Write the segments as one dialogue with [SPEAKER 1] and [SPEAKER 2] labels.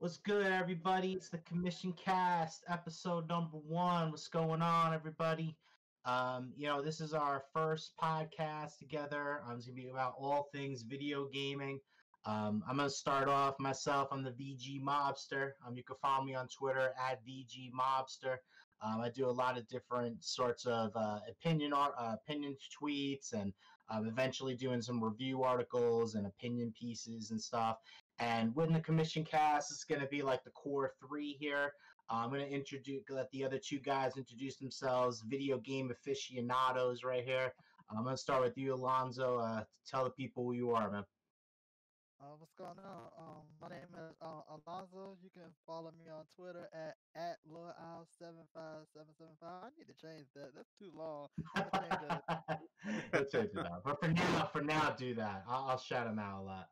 [SPEAKER 1] What's good, everybody? It's the Commission Cast, episode number 1. What's going on, everybody? This is our first podcast together. It's gonna be about all things video gaming. I'm gonna start off myself. I'm the VG Mobster. You can follow me on Twitter at VG Mobster. I do a lot of different sorts of opinion tweets, and eventually doing some review articles and opinion pieces and stuff. And with the commission cast, it's going to be like the core three here. I'm going to let the other two guys introduce themselves, video game aficionados right here. I'm going to start with you, Alonzo. Tell the people who you are, man.
[SPEAKER 2] What's going on? My name is Alonzo. You can follow me on Twitter at LilOwl75775. I need to change that. That's too long. I'm gonna change
[SPEAKER 1] You'll change it
[SPEAKER 2] that.
[SPEAKER 1] up. But for now, do that. I'll shout him out a lot.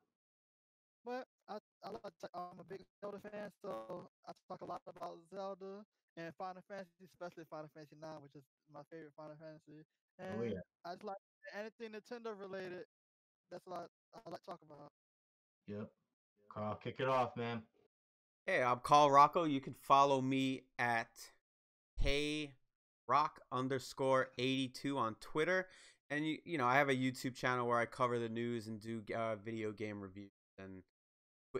[SPEAKER 2] But I'm a big Zelda fan, so I talk a lot about Zelda and Final Fantasy, especially Final Fantasy 9, which is my favorite Final Fantasy.
[SPEAKER 1] Oh
[SPEAKER 2] And
[SPEAKER 1] yeah.
[SPEAKER 2] I just like anything Nintendo related. That's what I like to talk about.
[SPEAKER 1] Yep. Carl, kick it off, man.
[SPEAKER 3] Hey, I'm Carl Rocco. You can follow me at HeyRock_82 on Twitter. And I have a YouTube channel where I cover the news and do video game reviews. And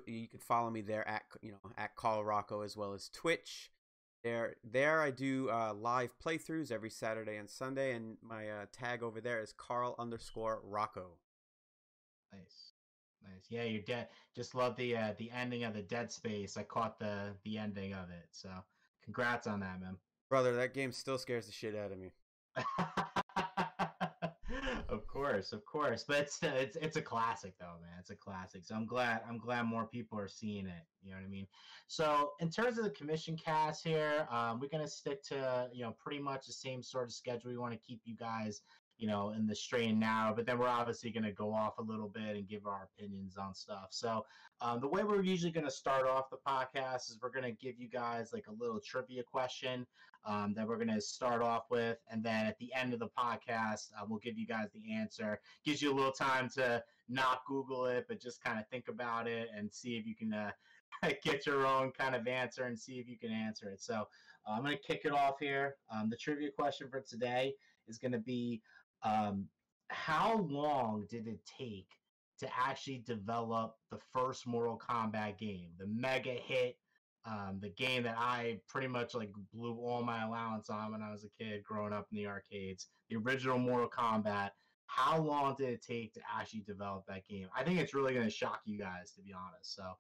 [SPEAKER 3] you can follow me there at Carl Rocco, as well as Twitch. There I do live playthroughs every Saturday and Sunday, and my tag over there is Carl_Rocco.
[SPEAKER 1] Nice. Yeah, you're dead. Just love the ending of the Dead Space. I caught the ending of it. So, congrats on that, man.
[SPEAKER 3] Brother, that game still scares the shit out of me.
[SPEAKER 1] Of course. But it's a classic though, man. It's a classic. So I'm glad more people are seeing it. You know what I mean? So in terms of the commission cast here, we're gonna stick to pretty much the same sort of schedule. We want to keep you guys in the straight and narrow, but then we're obviously going to go off a little bit and give our opinions on stuff. So the way we're usually going to start off the podcast is we're going to give you guys like a little trivia question that we're going to start off with. And then at the end of the podcast, we'll give you guys the answer. Gives you a little time to not Google it, but just kind of think about it and see if you can get your own kind of answer and see if you can answer it. So I'm going to kick it off here. The trivia question for today is going to be, how long did it take to actually develop the first Mortal Kombat game, the mega hit, the game that I pretty much like blew all my allowance on when I was a kid growing up in the arcades, the original Mortal Kombat? How long did it take to actually develop that game? I think it's really going to shock you guys, to be honest. So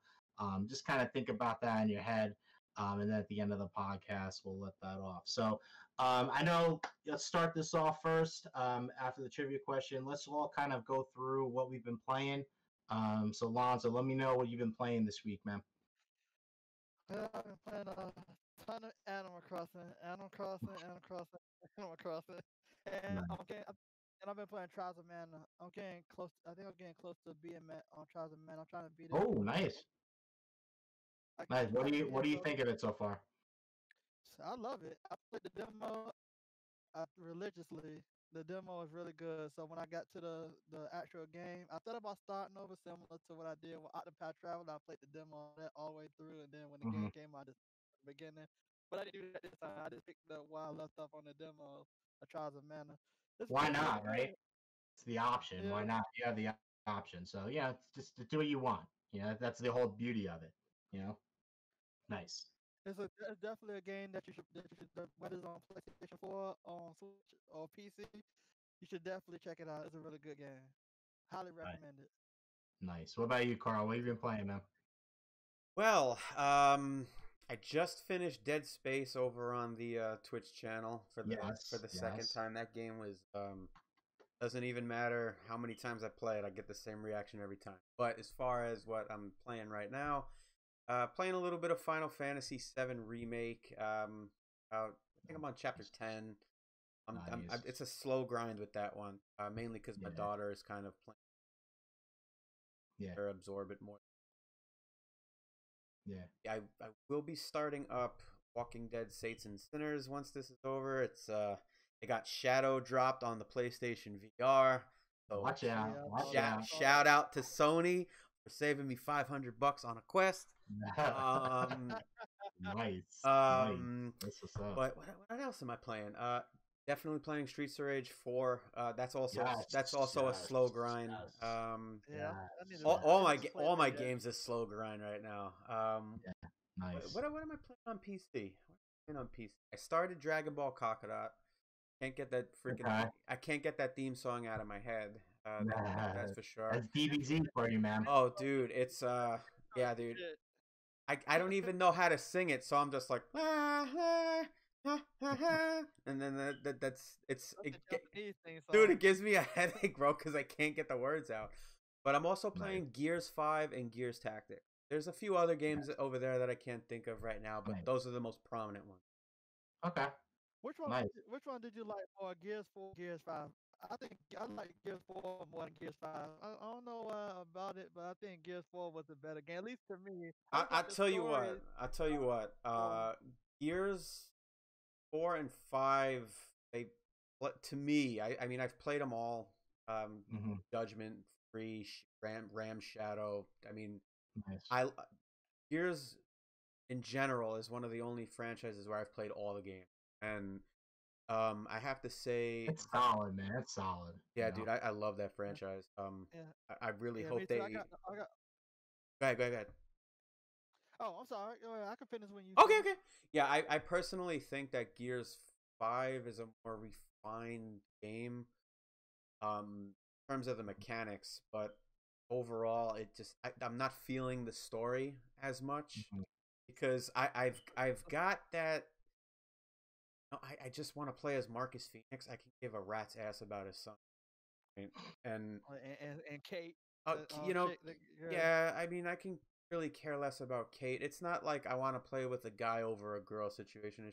[SPEAKER 1] just kind of think about that in your head. And then at the end of the podcast, we'll let that off. So I know, let's start this off first. After the trivia question, let's all kind of go through what we've been playing. So Lonzo, let me know what you've been playing this week, man.
[SPEAKER 2] I've been playing a ton of Animal Crossing, and
[SPEAKER 1] Nice.
[SPEAKER 2] I've been playing Trials of Mana. I'm getting close. I think I'm getting close to being met on Trials of Mana. I'm trying to beat it.
[SPEAKER 1] Oh, nice. Nice. What do you think of it so far?
[SPEAKER 2] I love it. I played the demo religiously. The demo was really good. So when I got to the actual game, I thought about starting over similar to what I did with Octopath Traveler. I played the demo all the way through, and then when the game came out, I just the beginning. But I didn't do that this time. I just picked up while I left off on the demo of Trials of Mana.
[SPEAKER 1] Why not, right? It's the option.
[SPEAKER 2] Yeah.
[SPEAKER 1] Why not? You have the option. So yeah, just do what you want. That's the whole beauty of it. Nice.
[SPEAKER 2] It's definitely a game that you should whether it's on PlayStation 4, on Switch, or PC. You should definitely check it out. It's a really good game. Highly recommend it.
[SPEAKER 1] Nice. What about you, Carl? What have you been playing, man?
[SPEAKER 3] Well, I just finished Dead Space over on the Twitch channel for the second time. That game was doesn't even matter how many times I play it, I get the same reaction every time. But as far as what I'm playing right now, playing a little bit of Final Fantasy VII Remake. I think I'm on chapter 10. It's a slow grind with that one, mainly because my daughter is kind of playing.
[SPEAKER 1] Yeah.
[SPEAKER 3] Or absorb it more.
[SPEAKER 1] Yeah.
[SPEAKER 3] I will be starting up Walking Dead Saints and Sinners once this is over. It got shadow dropped on the PlayStation VR. So
[SPEAKER 1] watch out.
[SPEAKER 3] Shout out to Sony for saving me $500 on a Quest.
[SPEAKER 1] Nice. That's what's up.
[SPEAKER 3] But what else am I playing? Definitely playing Streets of Rage 4. That's also a slow grind. All my games is slow grind right now.
[SPEAKER 1] Nice.
[SPEAKER 3] What am I playing on PC? I started Dragon Ball Kakarot. Can't get that freaking. Okay. I can't get that theme song out of my head. That's for sure.
[SPEAKER 1] That's DBZ for you, man.
[SPEAKER 3] Oh, dude, it's yeah, dude. I don't even know how to sing it, so I'm just like, and then dude, it gives me a headache, bro, because I can't get the words out. But I'm also playing Gears 5 and Gears Tactics. There's a few other games over there that I can't think of right now, but those are the most prominent ones.
[SPEAKER 1] Okay.
[SPEAKER 2] Which one did you like more, Gears 4, Gears 5? I think I like Gears 4 more than Gears 5. I don't know about it, but I think Gears 4 was a better game, at least to me.
[SPEAKER 3] I'll tell you what. Gears 4 and 5, to me, I mean, I've played them all. Judgment, Free, Ram Shadow. I mean, Gears in general is one of the only franchises where I've played all the games, and I have to say
[SPEAKER 1] it's solid, man. It's solid.
[SPEAKER 3] Yeah, dude, I love that franchise. I really hope they. Go ahead.
[SPEAKER 2] Oh, I'm sorry. I can finish when you.
[SPEAKER 3] Okay. Yeah, I personally think that Gears 5 is a more refined game, in terms of the mechanics, but overall, I'm not feeling the story as much because I've got that. I just want to play as Marcus Phoenix. I can give a rat's ass about his son, and
[SPEAKER 2] Kate.
[SPEAKER 3] Yeah. I mean, I can really care less about Kate. It's not like I want to play with a guy over a girl situation.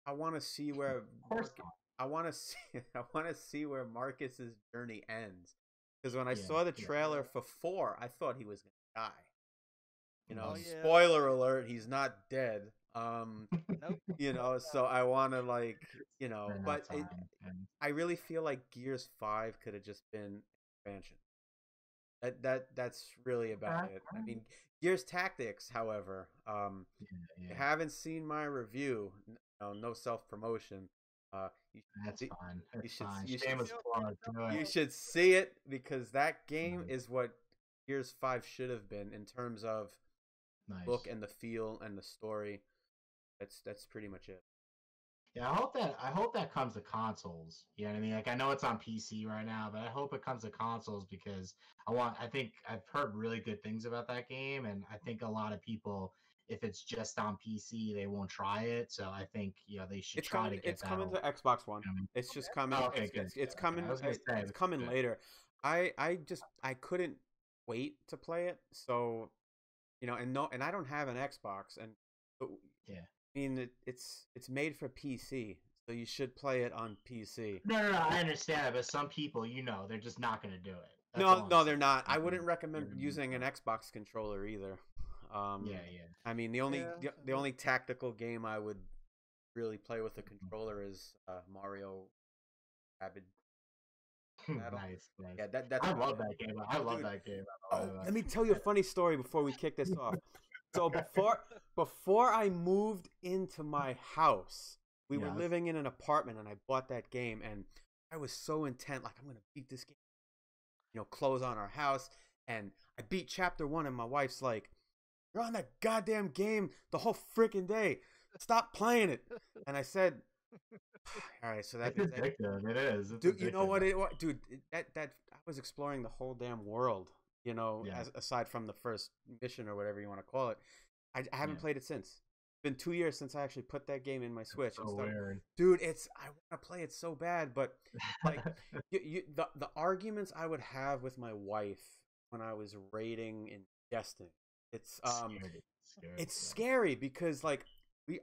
[SPEAKER 3] I want to see where I want to see where Marcus's journey ends. Because when I saw the trailer for 4, I thought he was gonna die. Spoiler alert: he's not dead.
[SPEAKER 2] Nope.
[SPEAKER 3] So I want to but I really feel like Gears 5 could have just been expansion. That's really about it. I mean, Gears Tactics, however, you haven't seen my review. No self promotion.
[SPEAKER 1] That's fine.
[SPEAKER 3] You should see it, because that game is what Gears 5 should have been in terms of look and the feel and the story. That's pretty much it.
[SPEAKER 1] Yeah, I hope that comes to consoles. You know what I mean? Like, I know it's on PC right now, but I hope it comes to consoles because I think I've heard really good things about that game, and I think a lot of people, if it's just on PC, they won't try it. So I think they should try to get that.
[SPEAKER 3] It's coming to Xbox One. It's just coming.
[SPEAKER 1] Oh, okay, good.
[SPEAKER 3] It's coming. It's coming later. I couldn't wait to play it. So, and I don't have an Xbox, and
[SPEAKER 1] yeah.
[SPEAKER 3] I mean, it's made for PC, so you should play it on PC.
[SPEAKER 1] No, I understand that, but some people, they're just not going to do it.
[SPEAKER 3] No, they're not. I wouldn't recommend using an Xbox controller either.
[SPEAKER 1] Yeah.
[SPEAKER 3] I mean, the only tactical game I would really play with a controller is Mario Rabbids.
[SPEAKER 1] Nice.
[SPEAKER 3] Yeah, that's.
[SPEAKER 1] I love that game. That game.
[SPEAKER 3] Let me tell you a funny story before we kick this off. So before I moved into my house, we were living in an apartment, and I bought that game, and I was so intent, like, I'm gonna beat this game. Close on our house, and I beat chapter 1, and my wife's like, "You're on that goddamn game the whole freaking day. Stop playing it." And I said, "All right, so that's
[SPEAKER 1] addictive. It is. It's
[SPEAKER 3] dude, addictive. You know what it was, dude? That I was exploring the whole damn world. Aside from the first mission or whatever you want to call it, I haven't played it since. It's been 2 years since I actually put that game in my Switch.
[SPEAKER 1] So weird.
[SPEAKER 3] Dude, I want to play it so bad, but like the arguments I would have with my wife when I was raiding in Destiny, it's scary because like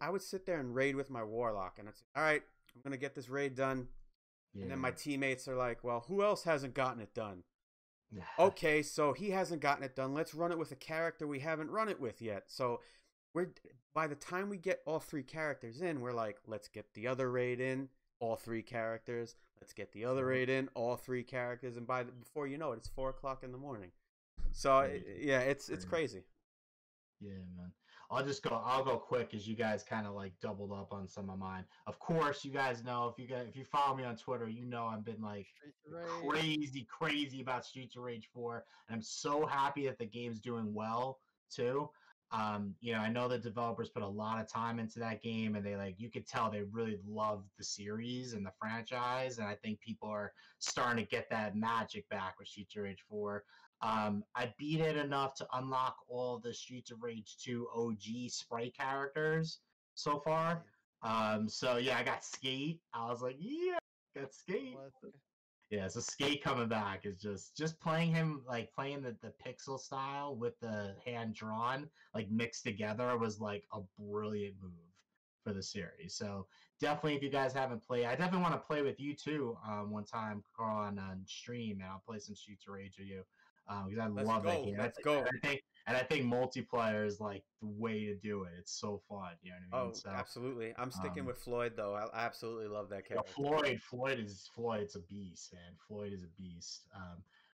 [SPEAKER 3] I would sit there and raid with my warlock, and I'd say, all right, I'm gonna get this raid done, and then my teammates are like, well, who else hasn't gotten it done? Okay, so he hasn't gotten it done. Let's run it with a character we haven't run it with yet. So by the time we get all 3 characters in, we're like, let's get the other raid in, all 3 characters. Let's get the other raid in, all 3 characters, and before you know it, it's 4:00 in the morning. So it's crazy.
[SPEAKER 1] Yeah, man. I'll go quick because you guys kind of like doubled up on some of mine. Of course, you guys know if you follow me on Twitter, you know I've been like crazy about Streets of Rage 4, and I'm so happy that the game's doing well too. I know the developers put a lot of time into that game, and you could tell they really love the series and the franchise, and I think people are starting to get that magic back with Streets of Rage 4. I beat it enough to unlock all the Streets of Rage 2 OG sprite characters so far. So yeah, I got Skate. I was like, yeah, got Skate. Yeah, so Skate coming back is just playing him, like playing the pixel style with the hand drawn like mixed together was like a brilliant move for the series. So definitely, if you guys haven't played, I definitely want to play with you too. One time, Carl, on stream, and I'll play some Streets of Rage with you because I love that game.
[SPEAKER 3] Let's go.
[SPEAKER 1] And I think multiplayer is like the way to do it. It's so fun. You know what I mean?
[SPEAKER 3] Oh, so, absolutely. I'm sticking with Floyd though. I absolutely love that character.
[SPEAKER 1] Floyd's a beast, man. Floyd is a beast.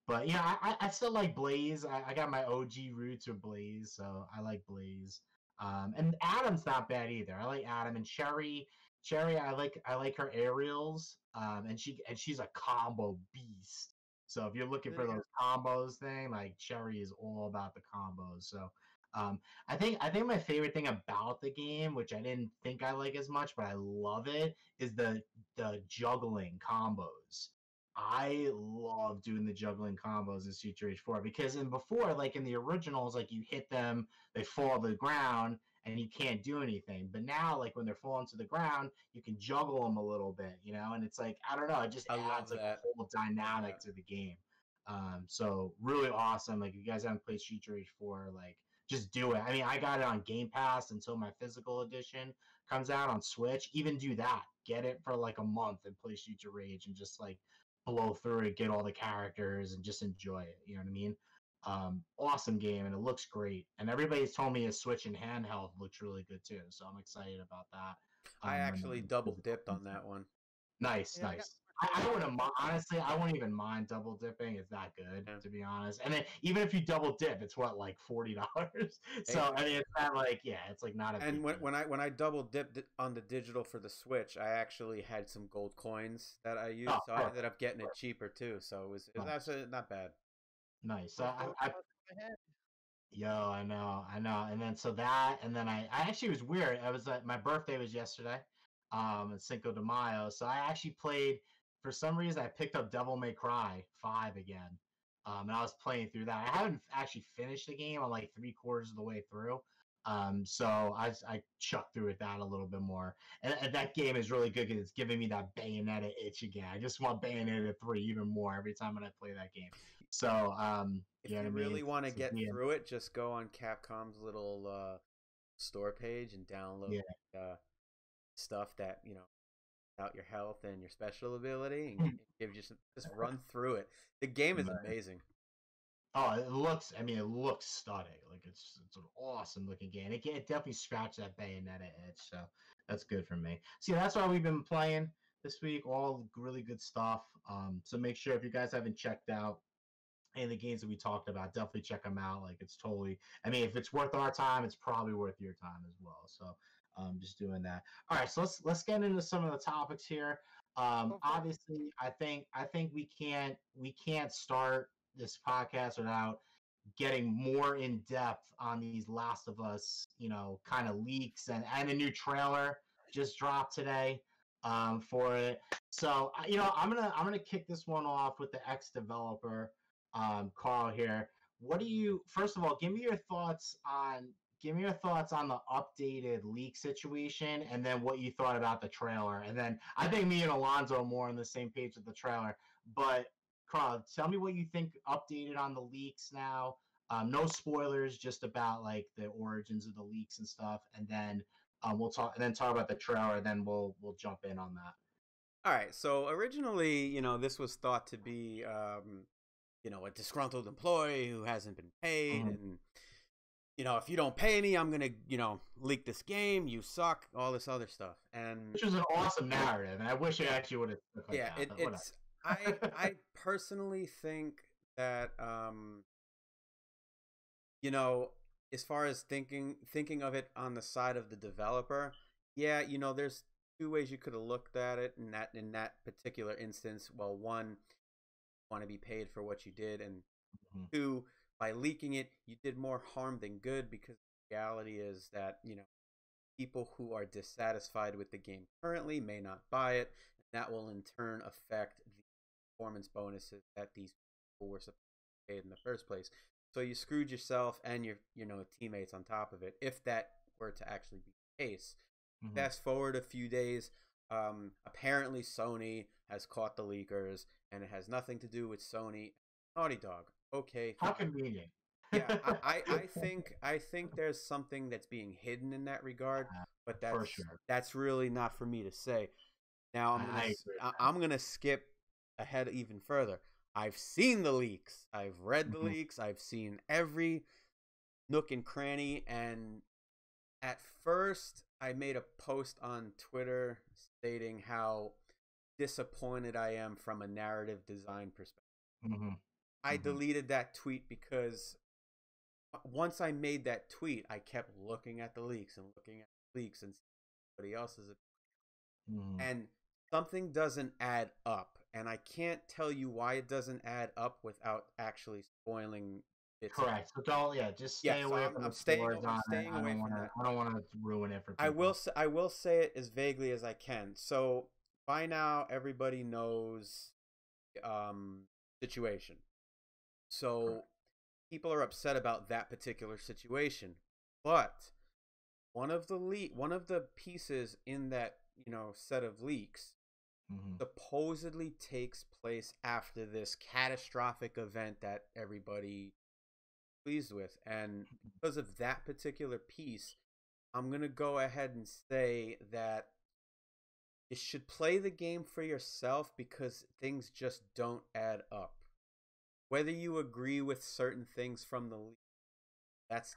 [SPEAKER 1] But yeah, I still like Blaze. I got my OG roots with Blaze, so I like Blaze. And Adam's not bad either. I like Adam and Cherry. I like her aerials. And she's a combo beast. So if you're looking for those combos thing, like Cherry is all about the combos. So I think my favorite thing about the game, which I didn't think I like as much, but I love it, is the juggling combos. I love doing the juggling combos in Streets of Rage 4 because before, like in the originals, like you hit them, they fall to the ground, and you can't do anything. But now, like when they're falling to the ground, you can juggle them a little bit, and it's like, I don't know, it just adds like a whole dynamic to the game. So really awesome. Like if you guys haven't played Streets of Rage 4, like just do it. I mean, I got it on Game Pass until my physical edition comes out on Switch. Even do that. Get it for like a month and play Streets of Rage and just like blow through it, get all the characters, and just enjoy it. You know what I mean? Awesome game, and it looks great. And everybody's told me a Switch and handheld looks really good too, so I'm excited about that.
[SPEAKER 3] I actually double dipped on that one.
[SPEAKER 1] Nice. I wouldn't honestly. I wouldn't even mind double dipping. It's that good, to be honest. And then even if you double dip, it's what, like $40. So I mean, it's not like, it's like not a.
[SPEAKER 3] And when I double dipped on the digital for the Switch, I actually had some gold coins that I used, so I ended up getting it cheaper too. So it was actually not bad.
[SPEAKER 1] Nice. Yo, I know. And then so that, and then I actually, was weird. I was my birthday was yesterday, Cinco de Mayo. So I actually played. For some reason, I picked up Devil May Cry 5 again, and I was playing through that. I haven't actually finished the game. I'm like 3/4 of the way through, so I chucked through it that a little bit more. And that game is really good because it's giving me that Bayonetta itch again. I just want Bayonetta 3 even more every time when I play that game. So
[SPEAKER 3] if you really want to get through it, just go on Capcom's little store page and download stuff that out your health and your special ability, and give you just run through it. The game is amazing.
[SPEAKER 1] Oh, it looks stunning. Like it's an awesome looking game. It definitely scratched that Bayonetta itch, so that's good for me. See, that's why we've been playing this week. All really good stuff. So make sure, if you guys haven't checked out any of the games that we talked about, definitely check them out. Like it's totally. I mean, if it's worth our time, it's probably worth your time as well. So. Just doing that. All right, so let's get into some of the topics here. Obviously, I think we can't start this podcast without getting more in depth on these Last of Us, kind of leaks, and a new trailer just dropped today for it. So I'm gonna kick this one off with the ex-developer, Carl here. First of all, give me your thoughts on the updated leak situation, and then what you thought about the trailer. And then I think me and Alonzo are more on the same page with the trailer. But Carl, tell me what you think updated on the leaks now. No spoilers, just about like the origins of the leaks and stuff. And then we'll talk about the trailer. And then we'll jump in on that.
[SPEAKER 3] All right. So originally, this was thought to be, a disgruntled employee who hasn't been paid, and if you don't pay me, I'm gonna, leak this game. You suck. All this other stuff, and
[SPEAKER 1] which was an awesome narrative, and I wish it actually would have.
[SPEAKER 3] It's. I personally think that, as far as thinking of it on the side of the developer, yeah, there's two ways you could have looked at it in that particular instance. Well, one, you want to be paid for what you did, and two, by leaking it, you did more harm than good, because the reality is that, people who are dissatisfied with the game currently may not buy it, and that will in turn affect the performance bonuses that these people were supposed to pay in the first place. So you screwed yourself and your teammates on top of it, if that were to actually be the case. Fast forward a few days, apparently Sony has caught the leakers, and it has nothing to do with Sony. Naughty Dog. Okay.
[SPEAKER 1] How convenient.
[SPEAKER 3] Yeah, I think there's something that's being hidden in that regard, but that's really not for me to say. Now I'm gonna skip ahead even further. I've seen the leaks. I've read the leaks. I've seen every nook and cranny, and at first I made a post on Twitter stating how disappointed I am from a narrative design perspective. I deleted that tweet because once I made that tweet, I kept looking at the leaks and somebody else's opinion. And something doesn't add up. And I can't tell you why it doesn't add up without actually spoiling it.
[SPEAKER 1] Correct. So just stay away from
[SPEAKER 3] I'm staying away from that.
[SPEAKER 1] I don't want to ruin it for people.
[SPEAKER 3] I will say it as vaguely as I can. So by now, everybody knows situation. So people are upset about that particular situation, but one of the pieces in that set of leaks supposedly takes place after this catastrophic event that everybody pleased with, and because of that particular piece, I'm gonna go ahead and say that you should play the game for yourself, because things just don't add up. Whether you agree with certain things from the leak, that's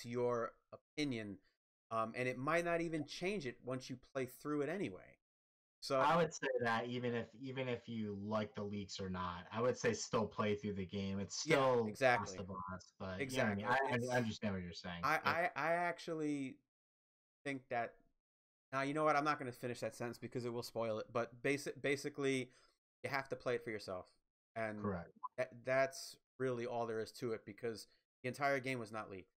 [SPEAKER 3] your opinion, and it might not even change it once you play through it anyway. So
[SPEAKER 1] I would say that even if you like the leaks or not, I would say still play through the game. It's still
[SPEAKER 3] exactly.
[SPEAKER 1] Last of Us, but
[SPEAKER 3] exactly.
[SPEAKER 1] I understand what you're saying.
[SPEAKER 3] I actually think that. Now, you know what? I'm not going to finish that sentence because it will spoil it. But basically, you have to play it for yourself, and
[SPEAKER 1] correct.
[SPEAKER 3] That's really all there is to it, because the entire game was not leaked.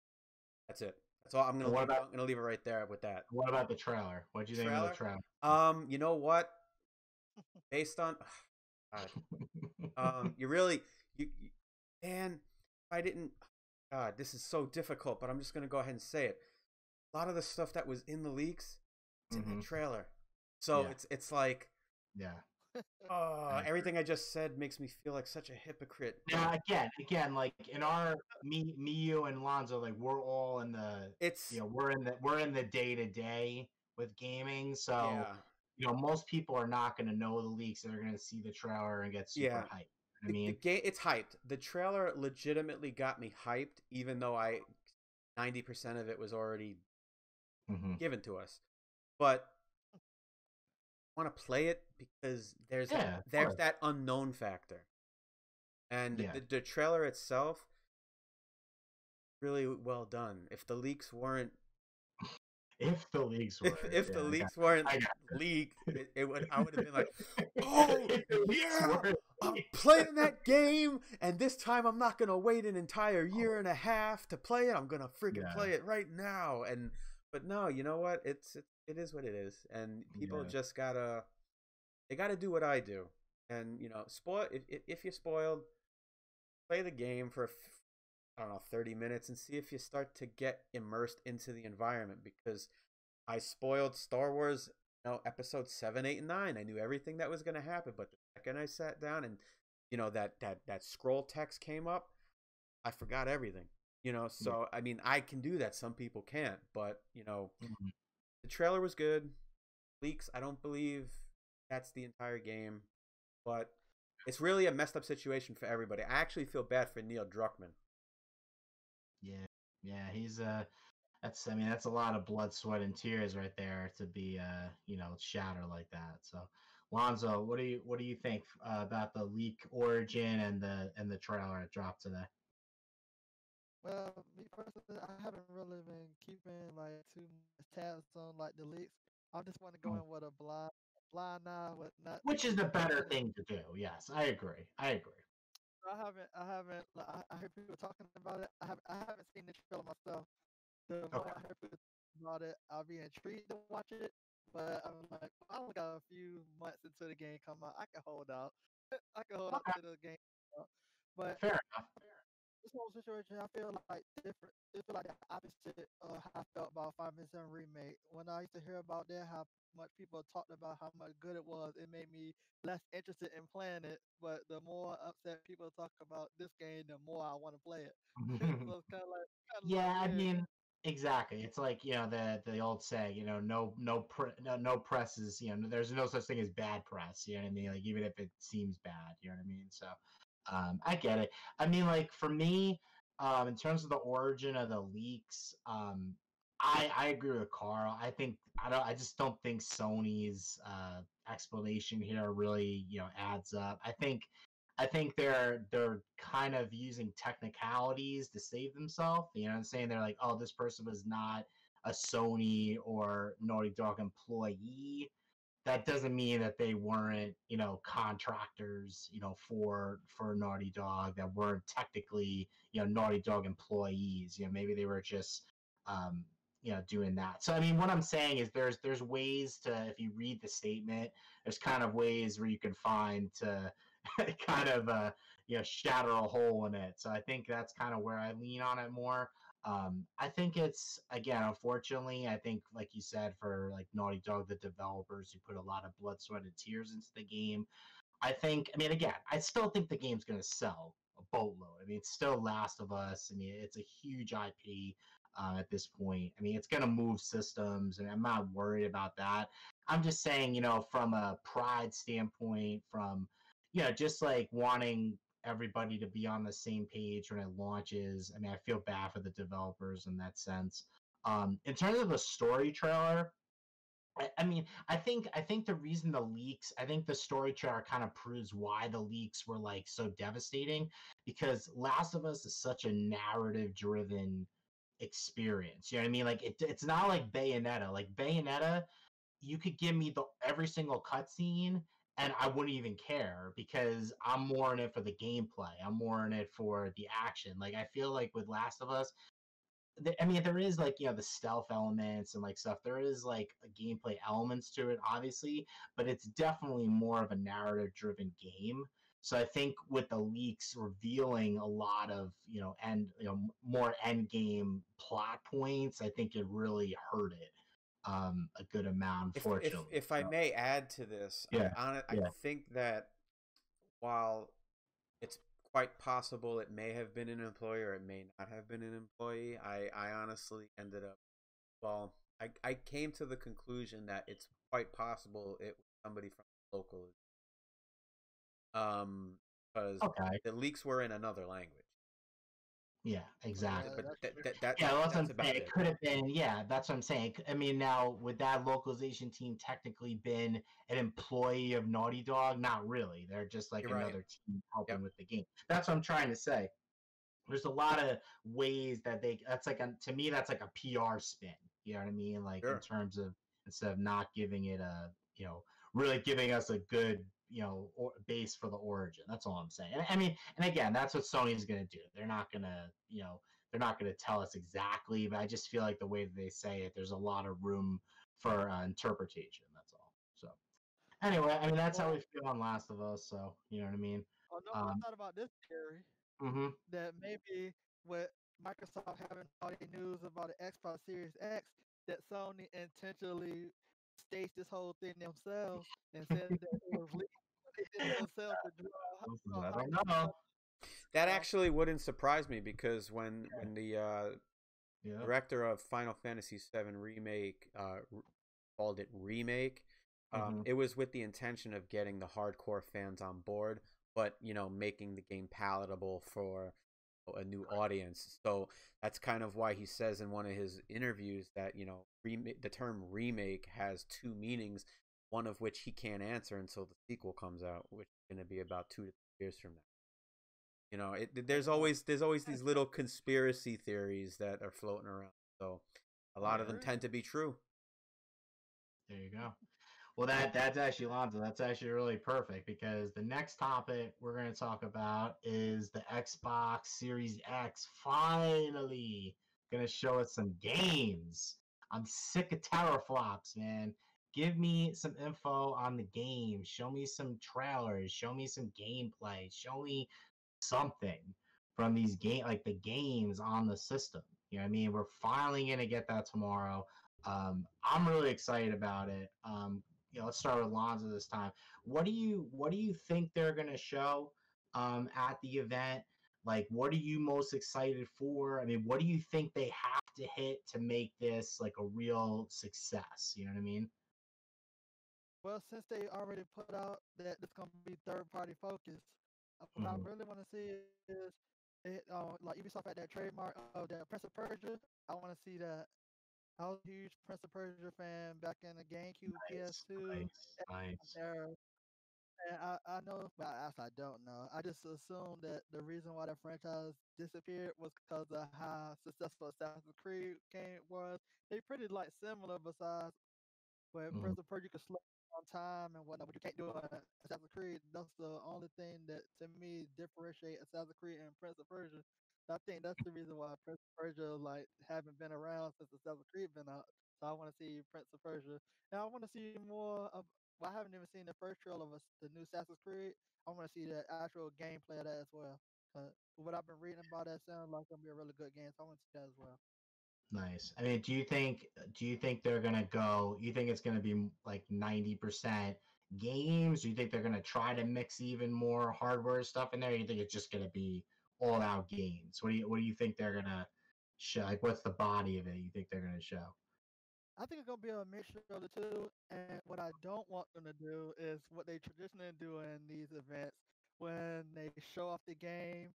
[SPEAKER 3] That's it. That's all. I'm gonna leave it right there with that.
[SPEAKER 1] What about the trailer? What do you think of the trailer?
[SPEAKER 3] You know what? Based on, man, I didn't. God, this is so difficult. But I'm just gonna go ahead and say it. A lot of the stuff that was in the leaks, it's in the trailer. So it's like, everything I just said makes me feel like such a hypocrite.
[SPEAKER 1] Yeah, again, like in our me, you, and Lonzo, like we're all in the we're in the day to day with gaming. So most people are not going to know the leaks. They're going to see the trailer and get super hyped. I mean,
[SPEAKER 3] it's hyped. The trailer legitimately got me hyped, even though 90% of it was already given to us. But want to play it because there's that unknown factor, and the trailer itself really well done. If the leaks weren't leaked, I would have been like, oh yeah, I'm playing that game, and this time I'm not gonna wait an entire year and a half to play it. I'm gonna freaking play it right now. But no, you know what? It is what it is, and people just gotta do what I do, and spoil if you're spoiled, play the game for 30 minutes and see if you start to get immersed into the environment. Because I spoiled Star Wars, episode 7, 8, and 9. I knew everything that was going to happen, but the second I sat down and that scroll text came up, I forgot everything. So I mean, I can do that. Some people can't, but the trailer was good. Leaks, I don't believe that's the entire game, but it's really a messed up situation for everybody. I actually feel bad for Neil Druckmann.
[SPEAKER 1] Yeah, he's that's a lot of blood, sweat, and tears right there to be shattered like that. So, Lonzo, what do you think about the leak origin and the trailer that dropped today?
[SPEAKER 2] Well, me personally, I haven't really been keeping like too much tabs on like the leaks. I just want to go in with a blind eye with not
[SPEAKER 1] Which is
[SPEAKER 2] too
[SPEAKER 1] the
[SPEAKER 2] much
[SPEAKER 1] better
[SPEAKER 2] in it.
[SPEAKER 1] thing to do. Yes, I agree. I agree.
[SPEAKER 2] I haven't. Like, I heard people talking about it. I haven't seen the trailer myself. The
[SPEAKER 1] Okay.
[SPEAKER 2] moment I heard people talking about it, I'll be intrigued to watch it. But I'm like, I only got a few months until the game come out. I can hold out. I can hold out
[SPEAKER 1] Okay.
[SPEAKER 2] till the game come out. But
[SPEAKER 1] Fair enough.
[SPEAKER 2] this whole situation, I feel like different. It feel like the opposite of how I felt about Final Fantasy VII Remake. When I used to hear about that, how much people talked about how much good it was, it made me less interested in playing it. But the more upset people talk about this game, the more I want to play it. So it's kind of like
[SPEAKER 1] Yeah, I
[SPEAKER 2] weird.
[SPEAKER 1] mean, exactly. It's like, the old saying, no press is, there's no such thing as bad press, you know what I mean? Like, even if it seems bad, you know what I mean? So, I get it. I mean, like, for me, in terms of the origin of the leaks, I agree with Carl. I just don't think Sony's explanation here really, adds up. I think they're kind of using technicalities to save themselves. You know what I'm saying? They're like, oh, this person was not a Sony or Naughty Dog employee. That doesn't mean that they weren't, contractors, for Naughty Dog that weren't technically, Naughty Dog employees. Maybe they were just um, doing that. So I mean, what I'm saying is there's ways to, if you read the statement, there's kind of ways where you can find to kind of shatter a hole in it. So I think that's kind of where I lean on it more. I think it's, again, unfortunately, I think, like you said, for like Naughty Dog, the developers who put a lot of blood, sweat, and tears into the game. I mean, again, I still think the game's going to sell a boatload. I mean, it's still Last of Us. I mean, it's a huge IP at this point. I mean, it's going to move systems, and I'm not worried about that. I'm just saying, from a pride standpoint, from, just like wanting everybody to be on the same page when it launches. I mean, I feel bad for the developers in that sense. In terms of the story trailer, I mean, I think the reason the leaks, I think the story trailer kind of proves why the leaks were like so devastating, because Last of Us is such a narrative driven experience. You know what I mean? Like it's not like Bayonetta. Like Bayonetta, you could give me the every single cutscene and I wouldn't even care because I'm more in it for the gameplay. I'm more in it for the action. Like I feel like with Last of Us, I mean, there is like the stealth elements and like stuff. There is like a gameplay elements to it, obviously, but it's definitely more of a narrative-driven game. So I think with the leaks revealing a lot of more end game plot points, I think it really hurt it a good amount, unfortunately.
[SPEAKER 3] If I
[SPEAKER 1] So,
[SPEAKER 3] may add to this,
[SPEAKER 1] yeah,
[SPEAKER 3] I
[SPEAKER 1] yeah.
[SPEAKER 3] think that while it's quite possible it may have been an employee or it may not have been an employee, I honestly ended up, well, I came to the conclusion that it's quite possible it was somebody from the local, because
[SPEAKER 1] Okay.
[SPEAKER 3] the leaks were in another language.
[SPEAKER 1] Yeah, exactly.
[SPEAKER 3] But
[SPEAKER 2] That's true.
[SPEAKER 1] Yeah, that's what
[SPEAKER 3] that's
[SPEAKER 1] I'm saying.
[SPEAKER 3] about
[SPEAKER 1] It
[SPEAKER 3] it.
[SPEAKER 1] could have been, yeah, that's what I'm saying. I mean, now, would that localization team technically been an employee of Naughty Dog? Not really. They're just like
[SPEAKER 3] You're right.
[SPEAKER 1] another team helping
[SPEAKER 3] Yep.
[SPEAKER 1] with the game. That's what I'm trying to say. There's a lot of ways that that's like to me, that's like a PR spin. You know what I mean? Like in
[SPEAKER 3] Sure.
[SPEAKER 1] terms of, instead of not giving it a, really giving us a good, base for the origin. That's all I'm saying. And I mean, and again, that's what Sony's going to do. They're not going to tell us exactly, but I just feel like the way that they say it, there's a lot of room for interpretation. That's all. So anyway, I mean, that's how
[SPEAKER 2] Well,
[SPEAKER 1] we feel on Last of Us. So you know what I mean?
[SPEAKER 2] oh no, I
[SPEAKER 1] Um,
[SPEAKER 2] thought about this theory
[SPEAKER 1] mm-hmm.
[SPEAKER 2] that maybe with Microsoft having all the news about the Xbox Series X, that Sony intentionally staged this whole thing themselves and said that it was leaked. They did it themselves to draw
[SPEAKER 1] I
[SPEAKER 2] hype.
[SPEAKER 1] don't know.
[SPEAKER 3] That
[SPEAKER 2] Uh,
[SPEAKER 3] actually wouldn't surprise me because when the
[SPEAKER 1] Yeah.
[SPEAKER 3] director of Final Fantasy VII Remake called it Remake,
[SPEAKER 1] Mm-hmm.
[SPEAKER 3] it was with the intention of getting the hardcore fans on board, but making the game palatable for a new audience. So that's kind of why he says in one of his interviews that the term remake has two meanings, one of which he can't answer until the sequel comes out, which is going to be about 2 to 3 years from now. You know, there's always these little conspiracy theories that are floating around. So a lot of them tend to be true.
[SPEAKER 1] There you go. Well, that's actually, Lonzo, that's actually really perfect, because the next topic we're going to talk about is the Xbox Series X finally going to show us some games. I'm sick of teraflops, man. Give me some info on the game. Show me some trailers. Show me some gameplay. Show me something from these like the games on the system. You know what I mean? We're finally going to get that tomorrow. I'm really excited about it. Let's start with Lonzo this time. What do you think they're gonna show at the event? Like, what are you most excited for? I mean, what do you think they have to hit to make this like a real success? You know what I mean?
[SPEAKER 2] Well, since they already put out that it's gonna be third-party focused, what I really want to see is like Ubisoft had that trademark of that Prince of Persia. I want to see that. I was a huge Prince of Persia fan back in the GameCube, PS2
[SPEAKER 1] Nice.
[SPEAKER 2] era. And I know, but I don't know. I just assumed that the reason why the franchise disappeared was because of how successful Assassin's Creed game was. They pretty like similar, besides where Prince of Persia you can slow on time and whatnot, but you can't do it on Assassin's Creed. That's the only thing that to me differentiate Assassin's Creed and Prince of Persia. I think that's the reason why Prince of Persia like haven't been around since Assassin's Creed been out. So I want to see Prince of Persia. Now I want to see more of. Well, I haven't even seen the first trailer of the new Assassin's Creed. I want to see the actual gameplay of that as well. What I've been reading about that sounds like it's gonna be a really good game. So I want to see that as well.
[SPEAKER 1] Nice. I mean, do you think they're gonna go? You think it's gonna be like 90% games? Do you think they're gonna try to mix even more hardware stuff in there? Or you think it's just gonna be all out games? What do you think they're gonna show? Like, what's the body of it you think they're gonna show?
[SPEAKER 2] I think it's gonna be a mixture of the two. And what I don't want them to do is what they traditionally do in these events when they show off the game,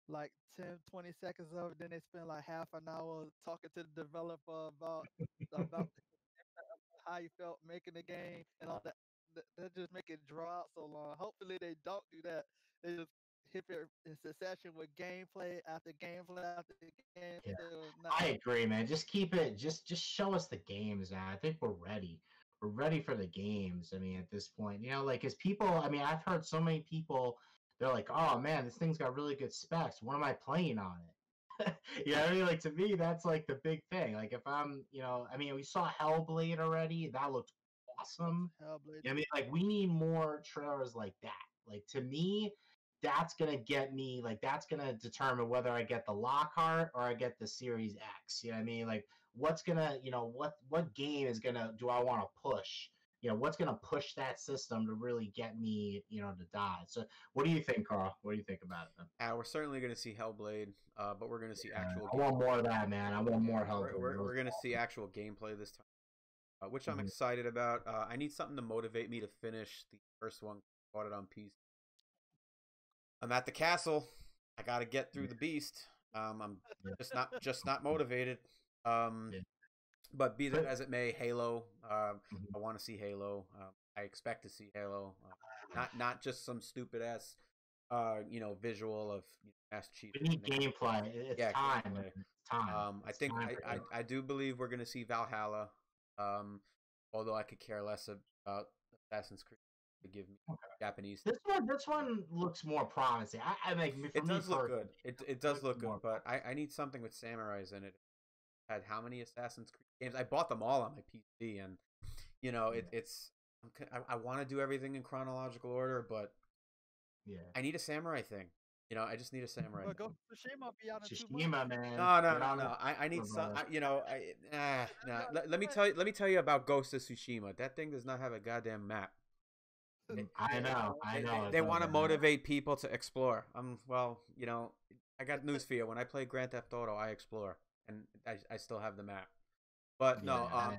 [SPEAKER 2] like 10, 20 seconds of it, then they spend like half an hour talking to the developer about how you felt making the game and all that. That just make it draw out so long. Hopefully they don't do that. They just hit it in succession with gameplay after gameplay after
[SPEAKER 1] Yeah,
[SPEAKER 2] gameplay.
[SPEAKER 1] I agree, man. Just keep it. Just show us the games, man. I think we're ready. We're ready for the games. I mean, at this point, like, as people. I mean, I've heard so many people. They're like, "Oh man, this thing's got really good specs. What am I playing on it?" You know what I mean? Like, to me, that's like the big thing. Like, if I'm, I mean, we saw Hellblade already. That looked awesome.
[SPEAKER 2] Hellblade.
[SPEAKER 1] I mean, like, we need more trailers like that. Like, to me, that's gonna get me. Like, that's gonna determine whether I get the Lockhart or I get the Series X. You know what I mean? Like, what's gonna, what game is gonna do I want to push? What's gonna push that system to really get me, to die? So, what do you think, Carl? What do you think about it?
[SPEAKER 3] We're certainly going to see Hellblade, but we're going to see actual.
[SPEAKER 1] I want more of that, man. I want more Hellblade.
[SPEAKER 3] We're going to see actual gameplay this time, which I'm excited about. I need something to motivate me to finish the first one. Bought it on PC. I'm at the castle. I got to get through the beast. I'm just not motivated. But be that as it may, Halo. I want to see Halo. I expect to see Halo. Not just some stupid ass, visual of ass cheap.
[SPEAKER 1] We need gameplay. It's time.
[SPEAKER 3] Gameplay.
[SPEAKER 1] It's time.
[SPEAKER 3] I think I do believe we're gonna see Valhalla. Although I could care less about Assassin's Creed to give me Japanese.
[SPEAKER 1] This one looks more promising. I like.
[SPEAKER 3] It does look good. It does look good, but I need something with samurais in it. Had how many Assassin's Creed games? I bought them all on my PC, and I want to do everything in chronological order, but I need a samurai thing. I just need a samurai.
[SPEAKER 2] But Ghost of Tsushima be out in 2
[SPEAKER 1] months. Man.
[SPEAKER 3] No. I need some. Let me tell you about Ghost of Tsushima. That thing does not have a goddamn map.
[SPEAKER 1] I know.
[SPEAKER 3] They want to motivate people to explore. I got news for you. When I play Grand Theft Auto, I explore, and I still have the map. But no,
[SPEAKER 1] I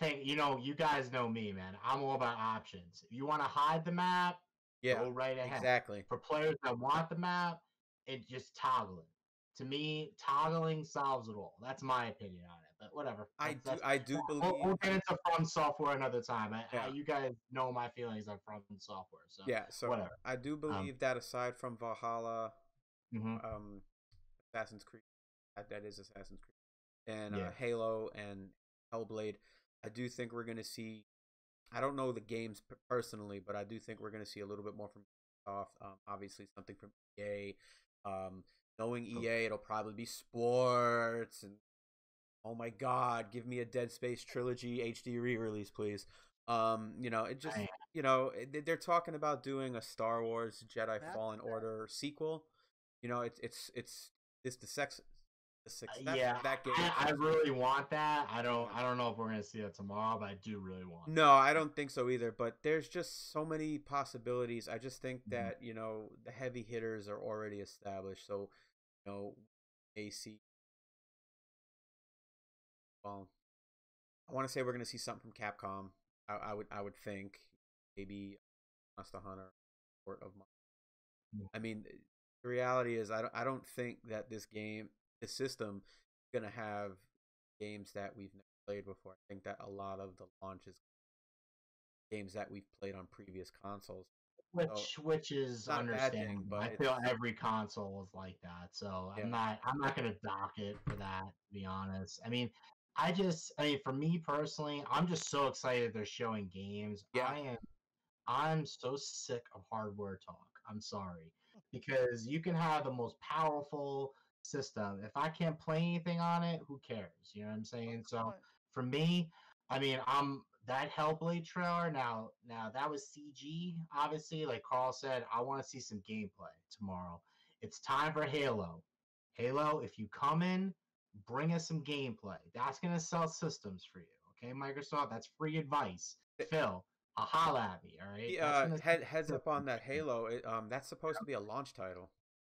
[SPEAKER 1] think you guys know me, man. I'm all about options. If you want to hide the map, go right ahead.
[SPEAKER 3] Exactly.
[SPEAKER 1] For players that want the map, just toggle it. to me, toggling solves it all. That's my opinion on it. But whatever.
[SPEAKER 3] I do believe
[SPEAKER 1] we'll get into From Software another time.
[SPEAKER 3] Yeah.
[SPEAKER 1] You guys know my feelings on From Software, so
[SPEAKER 3] yeah. So
[SPEAKER 1] whatever.
[SPEAKER 3] I do believe that aside from Valhalla, Assassin's Creed, that is Assassin's Creed, and Halo and Hellblade, I do think we're going to see. I don't know the games personally, but I do think we're going to see a little bit more from Microsoft. Obviously, something from EA. Knowing EA, it'll probably be sports and oh my god, give me a Dead Space trilogy HD re-release, please. It just they're talking about doing a Star Wars Jedi Fallen Order sequel. It's the sex.
[SPEAKER 1] That game. I really want that. I don't know if we're gonna see that tomorrow, but I do really want.
[SPEAKER 3] No, I don't think so either. But there's just so many possibilities. I just think that the heavy hitters are already established. So, AC. Well, I want to say we're gonna see something from Capcom. I would think maybe Monster Hunter or of. I mean, the reality is I don't think that this system is gonna have games that we've never played before. I think that a lot of the launches games that we've played on previous consoles,
[SPEAKER 1] which is understandable. But I feel every console is like that, so I'm not gonna dock it for that. To be honest, I mean, for me personally, I'm just so excited they're showing games.
[SPEAKER 3] Yeah.
[SPEAKER 1] I'm so sick of hardware talk. I'm sorry, because you can have the most powerful system. If I can't play anything on it, who cares? You know what I'm saying? So for me, I mean, that Hellblade trailer. Now that was CG. Obviously, like Carl said, I want to see some gameplay tomorrow. It's time for Halo. Halo, if you come in, bring us some gameplay. That's gonna sell systems for you. Okay, Microsoft. That's free advice. Phil, holla at me, all right?
[SPEAKER 3] Heads up on that Halo. That's supposed to be a launch title,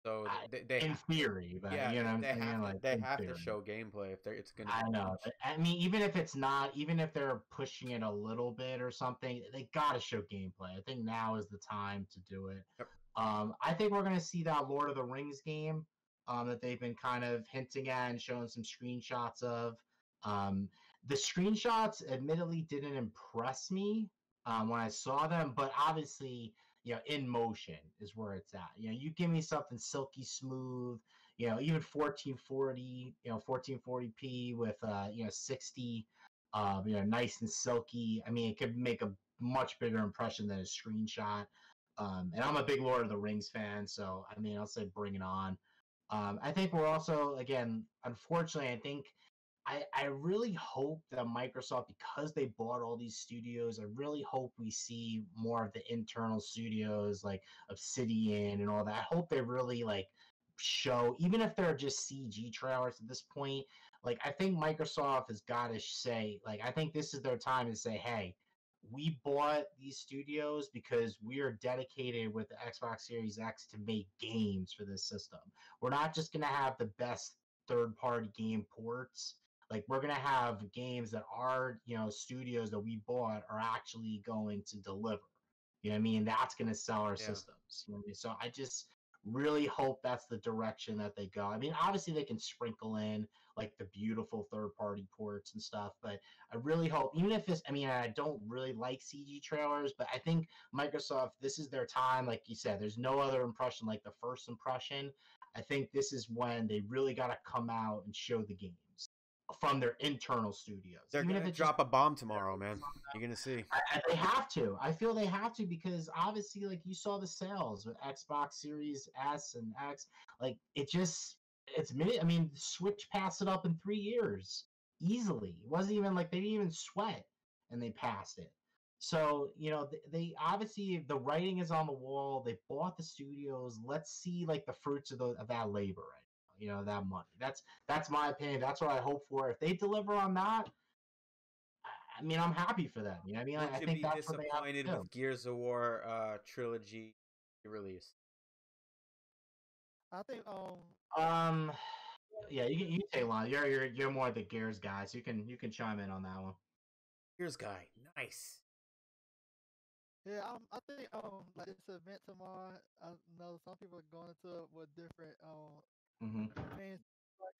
[SPEAKER 3] so they
[SPEAKER 1] in theory, but
[SPEAKER 3] they have to show gameplay if it's going to.
[SPEAKER 1] I know. I mean, even if it's not, even if they're pushing it a little bit or something, they got to show gameplay. I think now is the time to do it.
[SPEAKER 3] Yep.
[SPEAKER 1] I think we're going to see that Lord of the Rings game that they've been kind of hinting at and showing some screenshots of. The screenshots admittedly didn't impress me when I saw them, but obviously, in motion is where it's at. You give me something silky smooth, even 1440, 1440p with 60, nice and silky. I mean, it could make a much bigger impression than a screenshot. And I'm a big Lord of the Rings fan, so I mean, I'll say bring it on. I think we're also, again, unfortunately, I think I really hope that Microsoft, because they bought all these studios, I really hope we see more of the internal studios like Obsidian and all that. I hope they really show, even if they're just CG trailers at this point. Like, I think Microsoft has got to say, I think this is their time to say, hey, we bought these studios because we are dedicated with the Xbox Series X to make games for this system. We're not just going to have the best third-party game ports. We're going to have games that our, studios that we bought are actually going to deliver. You know what I mean? That's going to sell our systems. You know what I mean? So I just really hope that's the direction that they go. I mean, obviously they can sprinkle in the beautiful third-party ports and stuff, but I really hope, even if it's, I mean, I don't really like CG trailers, but I think Microsoft, this is their time. Like you said, there's no other impression like the first impression. I think this is when they really got to come out and show the games from their internal studios.
[SPEAKER 3] They're going to drop a bomb tomorrow, man. You're going to see.
[SPEAKER 1] They have to. I feel they have to, because obviously, you saw the sales with Xbox Series S and X. I mean, Switch passed it up in 3 years easily. It wasn't even they didn't even sweat, and they passed it. So, they obviously, the writing is on the wall. They bought the studios. Let's see the fruits of that labor, right? That money. That's my opinion. That's what I hope for. If they deliver on that, I mean, I'm happy for them. I mean, I think that's what they have to do.
[SPEAKER 3] Disappointed with Gears of War trilogy release?
[SPEAKER 2] I think
[SPEAKER 1] yeah, you take long. You're more the Gears guy, so you can chime in on that one.
[SPEAKER 3] Gears guy, nice.
[SPEAKER 2] Yeah, I think this event tomorrow. I know some people are going into it with different
[SPEAKER 1] Mm-hmm.
[SPEAKER 2] I mean,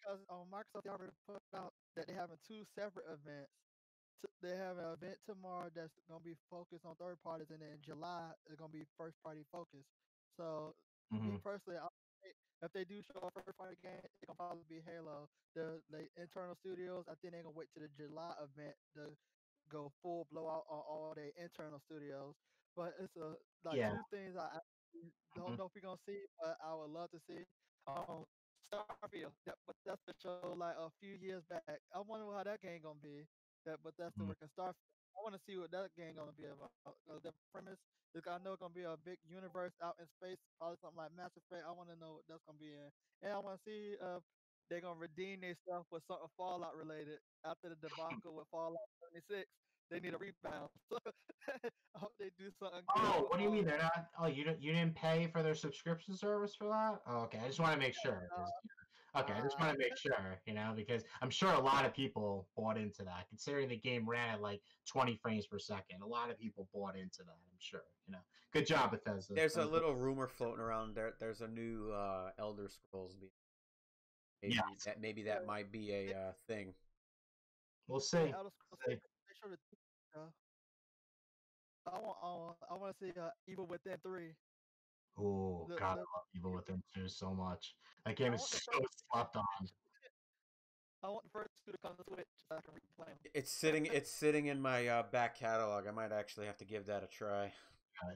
[SPEAKER 2] because on Microsoft, they already put out that they're having two separate events. They have an event tomorrow that's gonna be focused on third parties, and then in July it's gonna be first party focused. So, me
[SPEAKER 1] Mm-hmm.
[SPEAKER 2] personally, if they do show a first party game, it's gonna probably be Halo. The internal studios, I think they're gonna wait to the July event to go full blowout on all their internal studios. But it's like
[SPEAKER 1] Yeah.
[SPEAKER 2] two things I actually don't
[SPEAKER 1] Mm-hmm.
[SPEAKER 2] know if we're gonna see, but I would love to see. Starfield, but that's the show like a few years back. I wonder how that game gonna be. But that's the
[SPEAKER 1] Mm-hmm.
[SPEAKER 2] working Starfield. I want to see what that game gonna be about. The premise is I know it's gonna be a big universe out in space, probably something like Mass Effect. I want to know what that's gonna be in, and I want to see they're gonna redeem themselves with something Fallout related after the debacle with Fallout 76. They need a rebound. So I hope they do something good
[SPEAKER 1] Oh,
[SPEAKER 2] with
[SPEAKER 1] what do you mean
[SPEAKER 2] Fallout.
[SPEAKER 1] they're not? Oh, you didn't pay for their subscription service for that? Oh, okay, I just want to make sure. Okay, I just
[SPEAKER 2] Uh,
[SPEAKER 1] want to make sure, because I'm sure a lot of people bought into that. Considering the game ran at like 20 frames per second, a lot of people bought into that. I'm sure. Good job, Bethesda.
[SPEAKER 3] There's a
[SPEAKER 1] I'm glad.
[SPEAKER 3] little rumor floating around there. There's a new Elder Scrolls.
[SPEAKER 1] Yes,
[SPEAKER 3] Maybe
[SPEAKER 2] yeah,
[SPEAKER 3] that might be a thing.
[SPEAKER 1] we'll
[SPEAKER 2] yeah,
[SPEAKER 1] see.
[SPEAKER 2] Elder Scrolls.
[SPEAKER 1] See.
[SPEAKER 2] They showed it. Uh, I want to see Evil Within 3.
[SPEAKER 1] Oh
[SPEAKER 2] The,
[SPEAKER 1] God, I
[SPEAKER 2] the
[SPEAKER 1] love Evil Within 2 so much. That game
[SPEAKER 2] I
[SPEAKER 1] is
[SPEAKER 2] want the
[SPEAKER 1] so
[SPEAKER 2] first
[SPEAKER 1] slept on.
[SPEAKER 2] I want the first two to come to Switch so I can replay them.
[SPEAKER 3] It's sitting in my back catalog. I might actually have to give that a try.